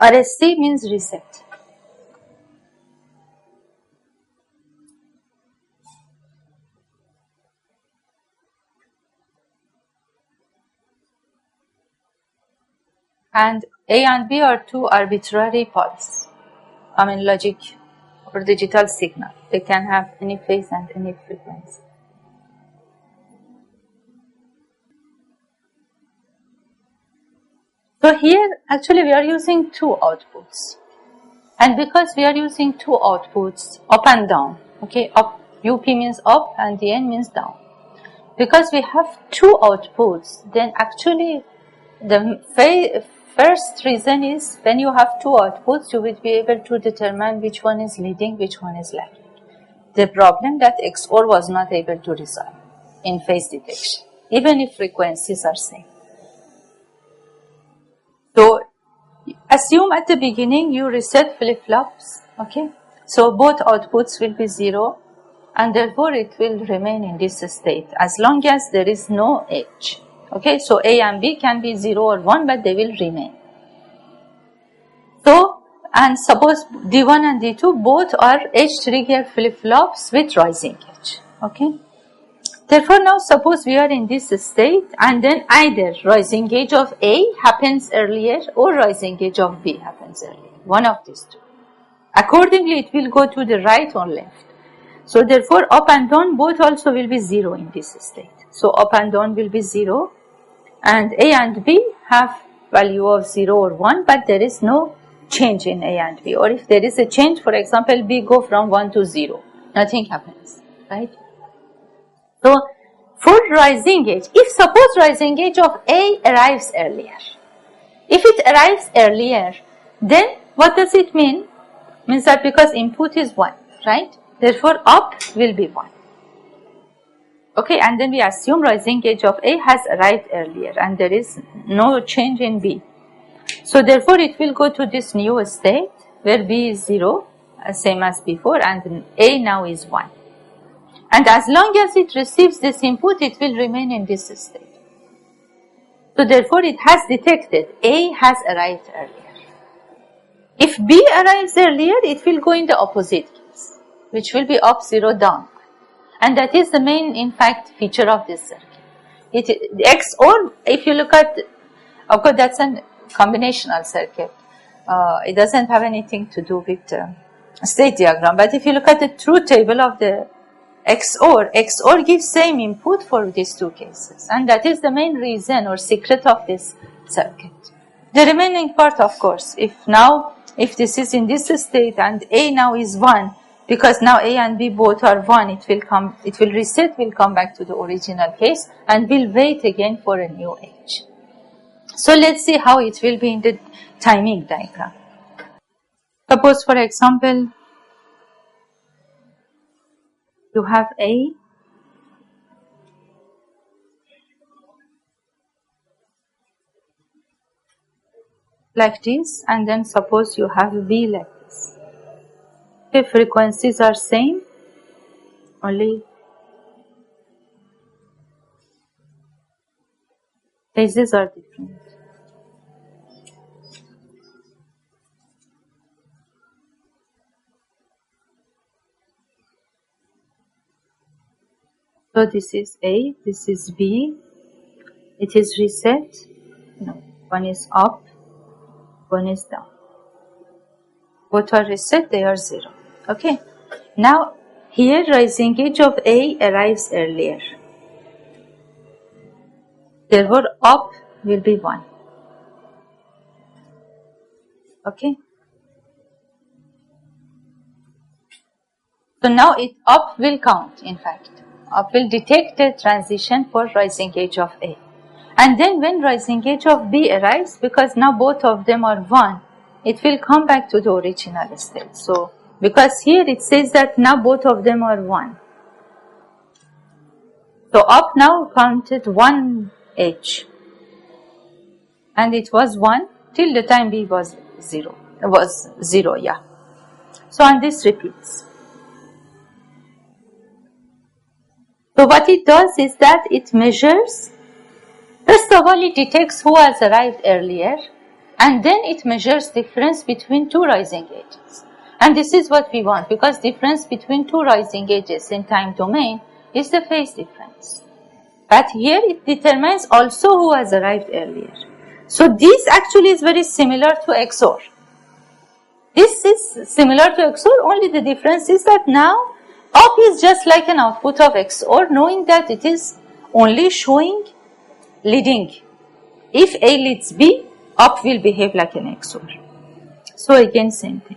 RST means reset. And A and B are two arbitrary pods. Logic or digital signal. They can have any phase and any frequency. So here, actually, we are using two outputs. And because we are using two outputs, up and down, okay, up, UP means up and the N means down. Because we have two outputs, then actually the first reason is when you have two outputs, you will be able to determine which one is leading, which one is lagging. The problem that XOR was not able to resolve in phase detection, even if frequencies are same. So assume at the beginning you reset flip-flops, okay? So both outputs will be 0 and therefore it will remain in this state as long as there is no edge. Okay, so A and B can be 0 or 1 but they will remain. So, and suppose D1 and D2 both are edge trigger flip-flops with rising edge. Okay. Therefore, now suppose we are in this state and then either rising edge of A happens earlier or rising edge of B happens earlier. One of these two. Accordingly, it will go to the right or left. So therefore, up and down both also will be 0 in this state. So up and down will be 0 and A and B have value of 0 or 1 but there is no change in A and B. Or if there is a change, for example, B go from 1 to 0. Nothing happens, right? So, for rising edge, if suppose rising edge of A arrives earlier, if it arrives earlier, then what does it mean? Means that because input is 1, right? Therefore, up will be 1. Okay, and then we assume rising edge of A has arrived earlier and there is no change in B. So, therefore, it will go to this new state where B is 0, same as before, and A now is 1. And as long as it receives this input, it will remain in this state. So therefore, it has detected A has arrived earlier. If B arrives earlier, it will go in the opposite case, which will be up 0, down. And that is the main, in fact, feature of this circuit. XOR, if you look at, of course, that's a combinational circuit. It doesn't have anything to do with state diagram. But if you look at the truth table of the XOR gives same input for these two cases. And that is the main reason or secret of this circuit. The remaining part, of course, if this is in this state and A now is 1, because now A and B both are 1, it will reset, will come back to the original case and will wait again for a new edge. So let's see how it will be in the timing diagram. Suppose, for example, you have A like this and then suppose you have B like this. If frequencies are same, only phases are different. So this is A, this is B, it is reset, no, one is up, one is down. Both are reset, they are 0. Okay, now here rising edge of A arrives earlier. Therefore, up will be 1. Okay. So now up will count, in fact. Up will detect the transition for rising edge of A. And then when rising edge of B arrives, because now both of them are 1, it will come back to the original state. So, because here it says that now both of them are 1. So up now counted 1 edge. And it was 1 till the time B was 0. It was 0, yeah. So, and this repeats. So what it does is that it measures, first of all it detects who has arrived earlier and then it measures difference between two rising edges. And this is what we want, because difference between two rising edges in time domain is the phase difference. But here it determines also who has arrived earlier. So this actually is very similar to XOR. This is similar to XOR, only the difference is that now up is just like an output of XOR, knowing that it is only showing leading. If A leads B, up will behave like an XOR. So again, same thing.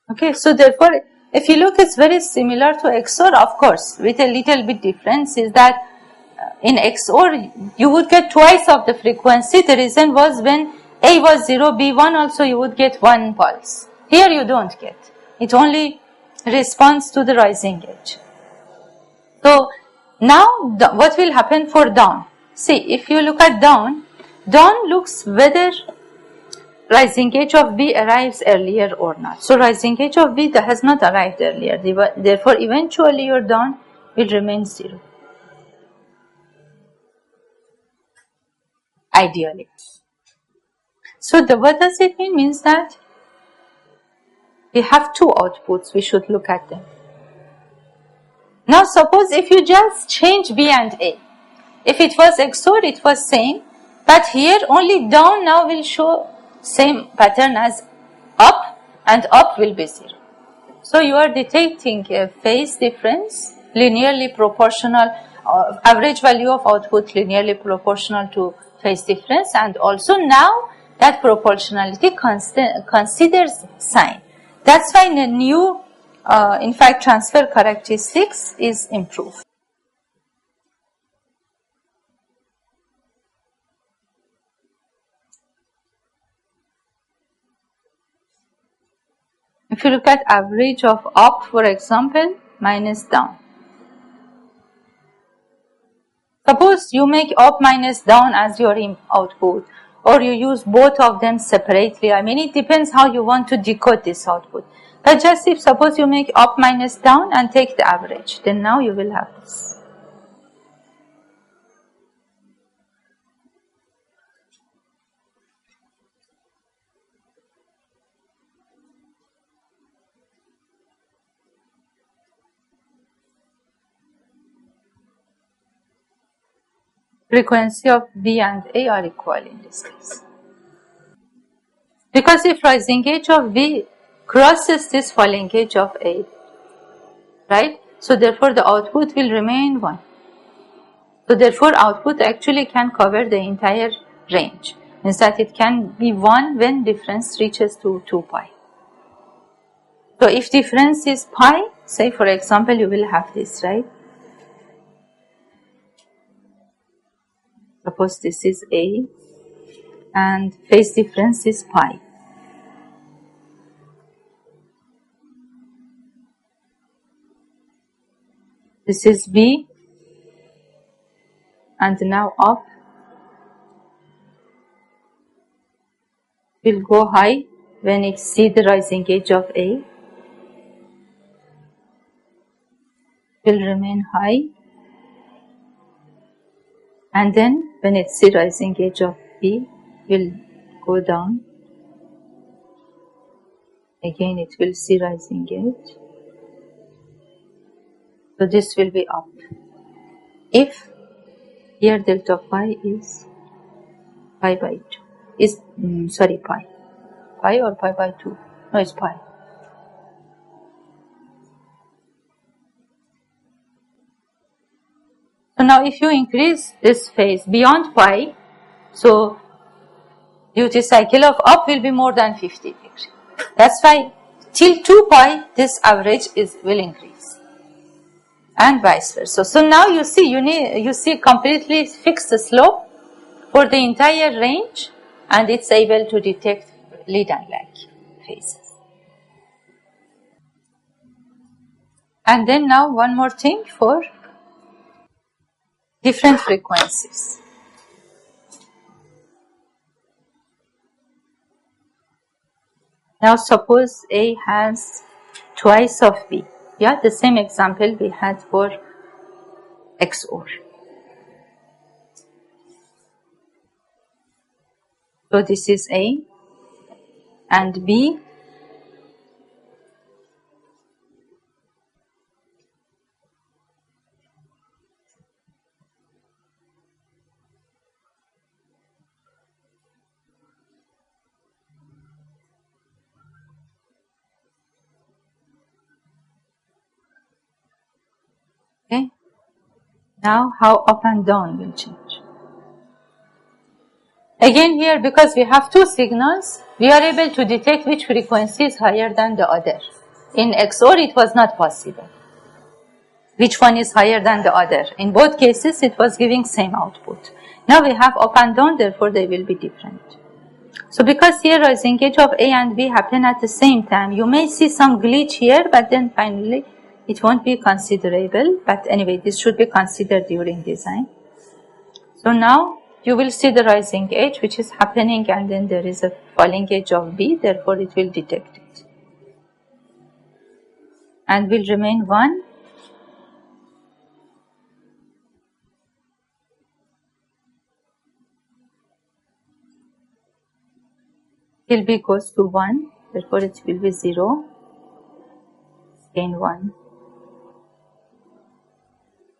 Okay, so therefore, if you look, it's very similar to XOR, of course, with a little bit difference is that in XOR, you would get twice of the frequency. The reason was when A was 0, B 1 also, you would get one pulse. Here you don't get. It only responds to the rising edge. So now what will happen for down? See, if you look at down looks whether rising edge of B arrives earlier or not. So rising edge of B has not arrived earlier. Therefore, eventually your down will remain 0. Ideally. So what does it mean? Means that we have two outputs. We should look at them. Now suppose if you just change B and A. If it was XOR, it was same. But here only down now will show same pattern as up, and up will be 0. So you are detecting a phase difference linearly proportional, average value of output linearly proportional to phase difference, and also now that proportionality considers sign. That's why the new, in fact, transfer characteristics is improved. If you look at average of up, for example, minus down. Suppose you make up minus down as your output, or you use both of them separately. I mean, it depends how you want to decode this output. But just if suppose you make up minus down and take the average, then now you will have this. Frequency of B and A are equal in this case. Because if rising edge of B crosses this falling edge of A, right? So therefore the output will remain 1. So therefore output actually can cover the entire range. Means that it can be 1 when difference reaches to 2 pi. So if difference is pi, say for example you will have this, right? Suppose this is A and phase difference is pi. This is B and now up will go high when it sees the rising edge of A, will remain high, and then when it sees rising edge of B will go down. Again it will see rising edge. So this will be up. If here delta phi is pi by 2, is pi. Pi or pi by 2? No, it's pi. So now if you increase this phase beyond pi, so duty cycle of up will be more than 50 degrees. That's why till 2 pi this average will increase, and vice versa. So now you see completely fixed slope for the entire range, and it's able to detect lead and lag phases. And then now one more thing for different frequencies. Now suppose A has twice of B. Yeah, the same example we had for XOR. So this is A and B. Okay. Now how up and down will change. Again here, because we have two signals, we are able to detect which frequency is higher than the other. In XOR, it was not possible. Which one is higher than the other? In both cases, it was giving same output. Now we have up and down, therefore they will be different. So because here rising edge of A and B happen at the same time, you may see some glitch here, but then finally it won't be considerable. But anyway, this should be considered during design. So now you will see the rising edge which is happening, and then there is a falling edge of B, therefore it will detect it. And will remain 1. Till B goes to 1, therefore it will be 0, again 1.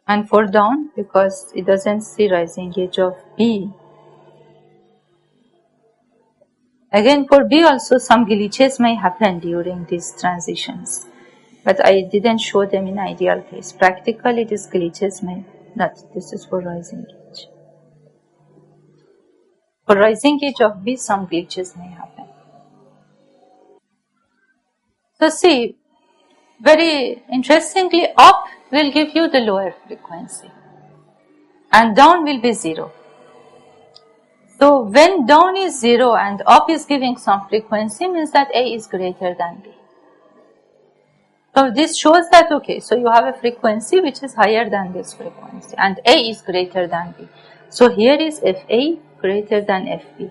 And for down, because it doesn't see rising edge of B. Again for B also some glitches may happen during these transitions. But I didn't show them in ideal case. Practically these glitches may not. This is for rising edge. For rising edge of B, some glitches may happen. So see, very interestingly, up will give you the lower frequency and down will be 0. So when down is 0 and up is giving some frequency, means that A is greater than B. So this shows that, okay, so you have a frequency which is higher than this frequency and A is greater than B. So here is FA greater than FB.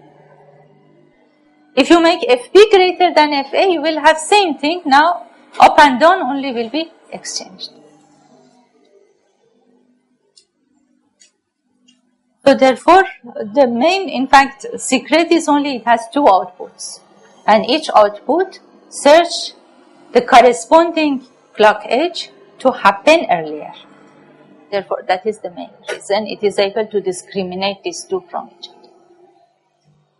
If you make FB greater than FA, you will have same thing. Now up and down only will be exchanged. So therefore, the main, in fact, secret is only it has two outputs. And each output search the corresponding clock edge to happen earlier. Therefore, that is the main reason it is able to discriminate these two from each other.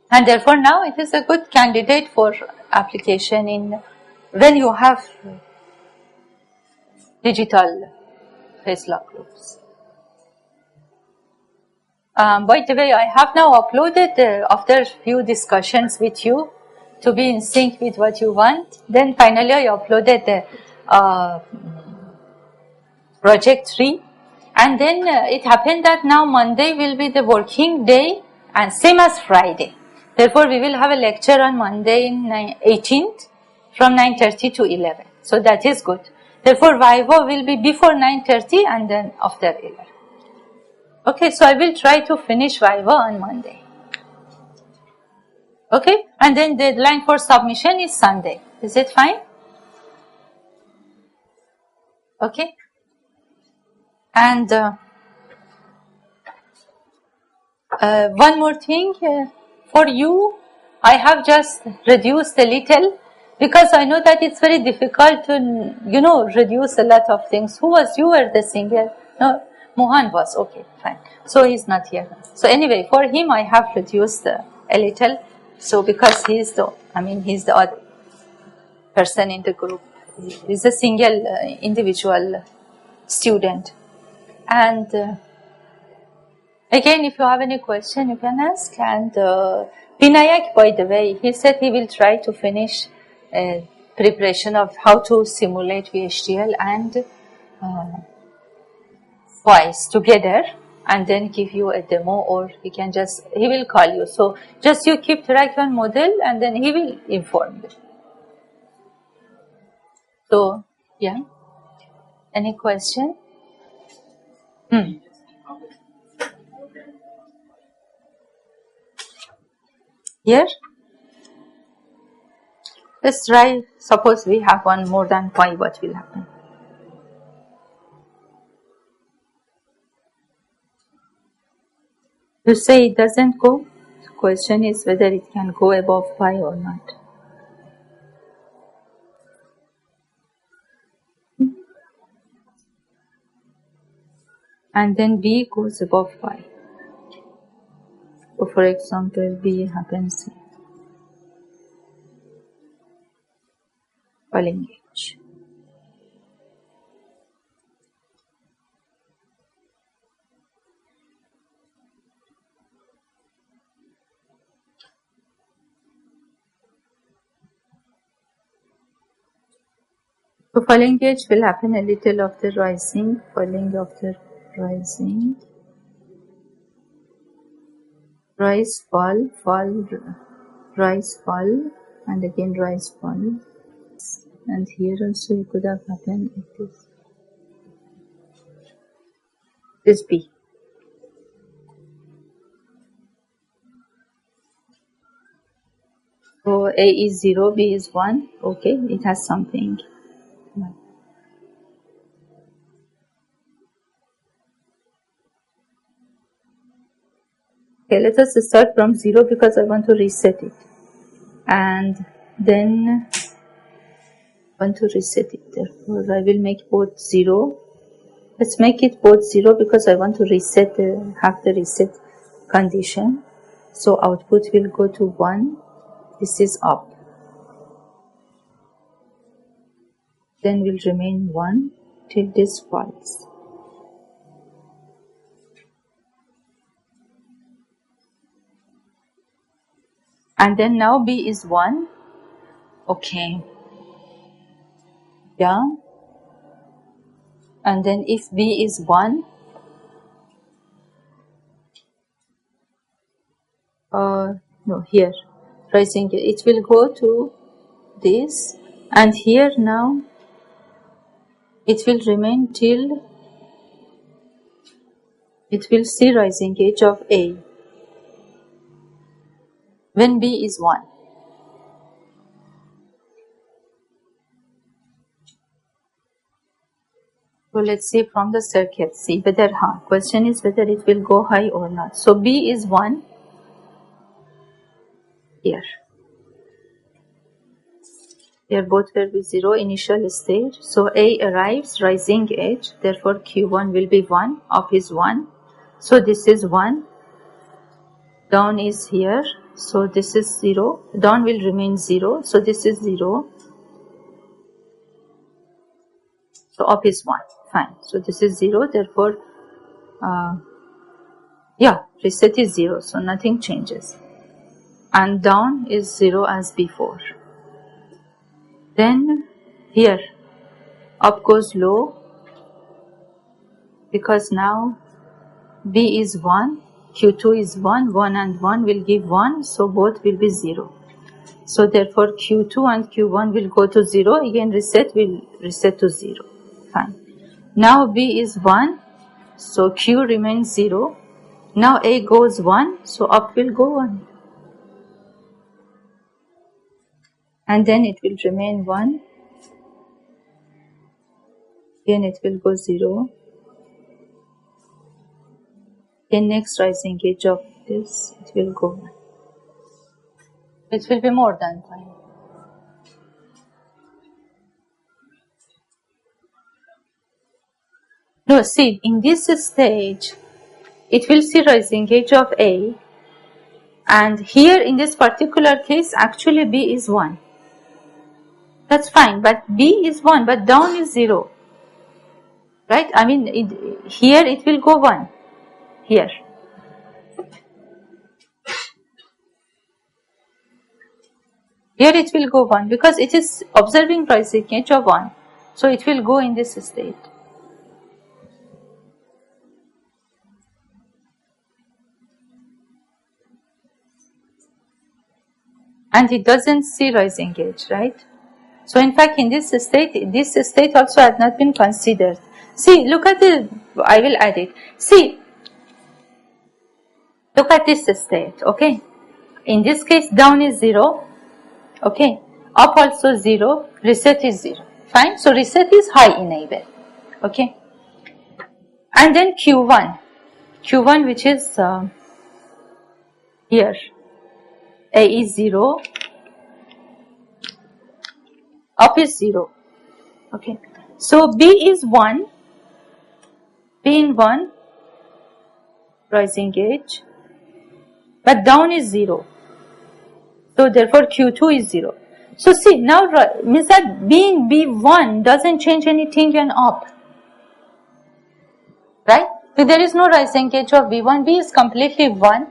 And therefore, now it is a good candidate for application in when you have digital phase lock loops. By the way, I have now uploaded, after a few discussions with you, to be in sync with what you want. Then finally I uploaded the project 3. And then it happened that now Monday will be the working day and same as Friday. Therefore, we will have a lecture on Monday 18th from 9:30 to 11. So that is good. Therefore, Viva will be before 9:30 and then after 11. Okay, so I will try to finish Viva on Monday. Okay, and then deadline for submission is Sunday. Is it fine? Okay. And one more thing, for you, I have just reduced a little because I know that it's very difficult to, reduce a lot of things. Who was you or the singer? No, Mohan was. Okay, fine. So he's not here. So anyway, for him, I have reduced a little. So because he's the other person in the group. He's a single individual student. And again, if you have any question, you can ask. And Vinayak, by the way, he said he will try to finish preparation of how to simulate VHDL and twice together, and then give you a demo, or he will call you. So just you keep track on model, and then he will inform you. So, yeah. Any question? Here? Let's try, suppose we have one more than pi, what will happen? You say it doesn't go. The question is whether it can go above pi or not. And then B goes above pi. So for example, B happens here. Falling edge. So falling edge will happen a little after rising, falling after rising, rise, fall, fall, rise, fall, and again rise, fall. And here also it could have happened like this. This B. So A is 0, B is 1. Okay, it has something. Okay, let us start from 0 because I want to reset it. And then I want to reset it. Therefore, I will make both 0. Let's make it both 0 because I want to reset, have the reset condition. So output will go to 1. This is up. Then will remain 1 till this falls. And then now B is 1. Okay. Yeah. And then if B is 1, no, here, rising, it will go to this, and here now it will remain till it will see rising edge of A when B is 1. So let's see from the circuit, see whether, question is whether it will go high or not. So B is 1 here. Here both will be 0 initial stage. So A arrives, rising edge, therefore Q1 will be 1, up is 1. So this is 1, down is here, so this is 0, down will remain 0, so this is 0. So up is 1, fine. So this is 0, therefore, reset is 0, so nothing changes. And down is 0 as before. Then here, up goes low, because now B is 1, Q2 is 1, 1 and 1 will give 1, so both will be 0. So therefore Q2 and Q1 will go to 0, again reset will reset to 0. Fine. Now B is 1, so Q remains 0. Now A goes 1, so up will go 1. And then it will remain 1. Again it will go 0. Then next rising edge of this, it will go 1. It will be more than 5. No, see, in this stage, it will see rising edge of A, and here in this particular case, actually B is 1. That's fine, but B is 1, but down is 0. Right? I mean, here it will go 1. Here. Here it will go 1 because it is observing rising edge of 1. So it will go in this state. And it doesn't see rising edge, right? So in fact, in this state also had not been considered. See, look at I will add it. See, look at this state, okay? In this case, down is 0, okay? Up also 0, reset is 0. Fine, so reset is high enable, okay? And then Q1 which is here A is 0, up is 0. Okay, so B is 1, B in 1, rising edge, but down is 0. So therefore Q2 is 0. So see, now means that B in B1 doesn't change anything and up. Right? So there is no rising edge of B1. B is completely 1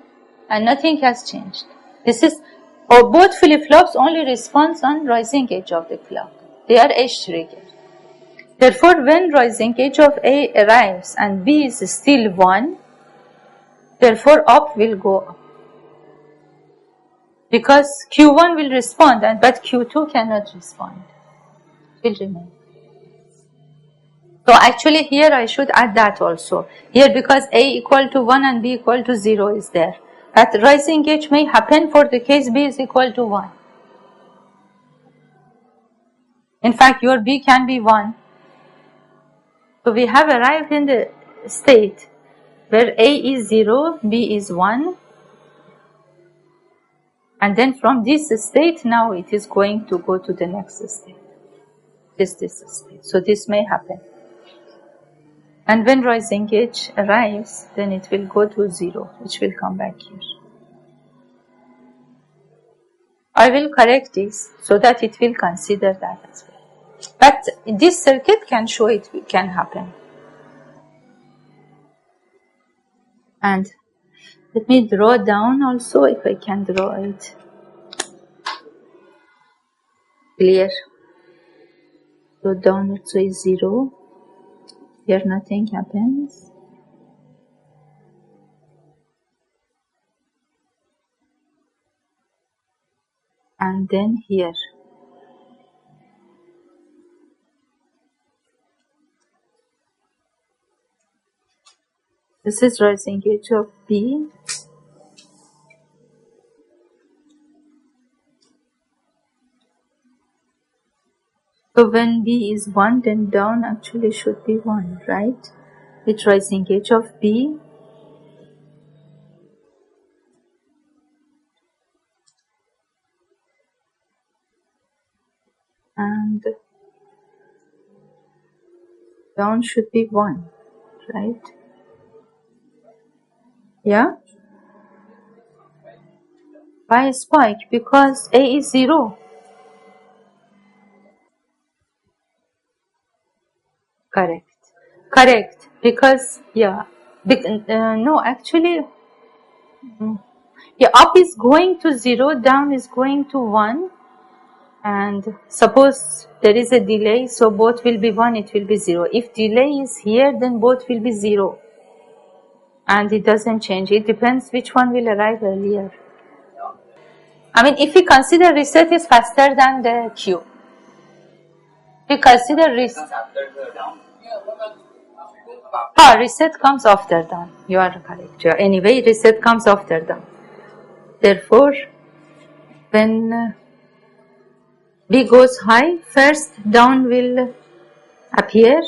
and nothing has changed. This is, or both flip-flops only responds on rising edge of the clock. They are edge triggered. Therefore, when rising edge of A arrives and B is still 1, therefore up will go up. Because Q1 will respond, but Q2 cannot respond. It will remain. So actually here I should add that also. Here because A equal to 1 and B equal to 0 is there. But rising edge may happen for the case B is equal to 1. In fact, your B can be 1. So we have arrived in the state where A is 0, B is 1. And then from this state, now it is going to go to the next state. This state. So this may happen. And when rising edge arrives, then it will go to 0, which will come back here. I will correct this so that it will consider that as well. But this circuit can show it can happen. And let me draw down also, if I can draw it clear. So down also is 0. Here nothing happens. And then here. This is rising edge of B. So when B is 1, then down actually should be 1, right? It's rising edge of B. And down should be 1, right? Yeah? Why spike? Because A is 0. Correct. Because, yeah. No, actually, yeah, up is going to 0, down is going to 1. And suppose there is a delay, so both will be 1, it will be 0. If delay is here, then both will be 0. And it doesn't change. It depends which one will arrive earlier. I mean, if we consider reset is faster than the Q. We consider reset. Reset comes after down. You are correct. Anyway, reset comes after down. Therefore, when B goes high, first down will appear.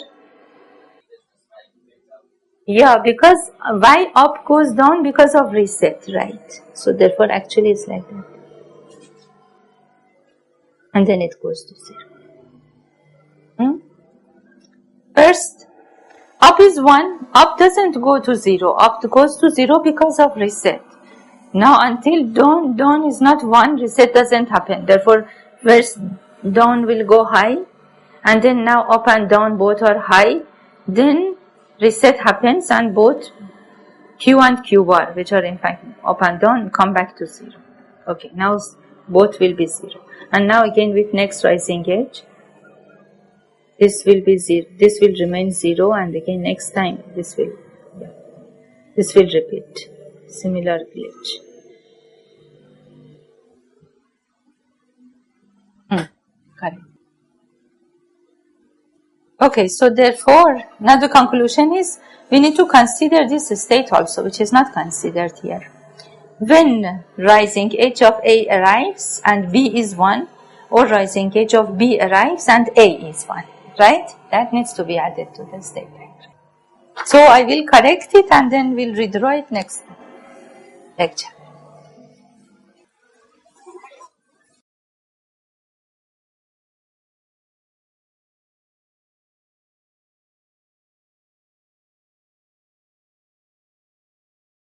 Yeah, because why up goes down? Because of reset, right? So therefore, actually it's like that. And then it goes to 0. First, up is 1. Up doesn't go to 0. Up goes to 0 because of reset. Now until dawn is not 1, reset doesn't happen. Therefore, first dawn will go high. And then now up and down both are high. Then reset happens and both Q and Q bar, which are in fact up and down, come back to 0. Okay, now both will be 0. And now again with next rising edge, this will be 0. This will remain 0, and again next time this will repeat. Similar glitch. Correct. Okay, so therefore, now the conclusion is we need to consider this state also, which is not considered here. When rising edge of A arrives and B is 1, or rising edge of B arrives and A is 1, right? That needs to be added to the state vector. So I will correct it and then we'll redraw it next lecture.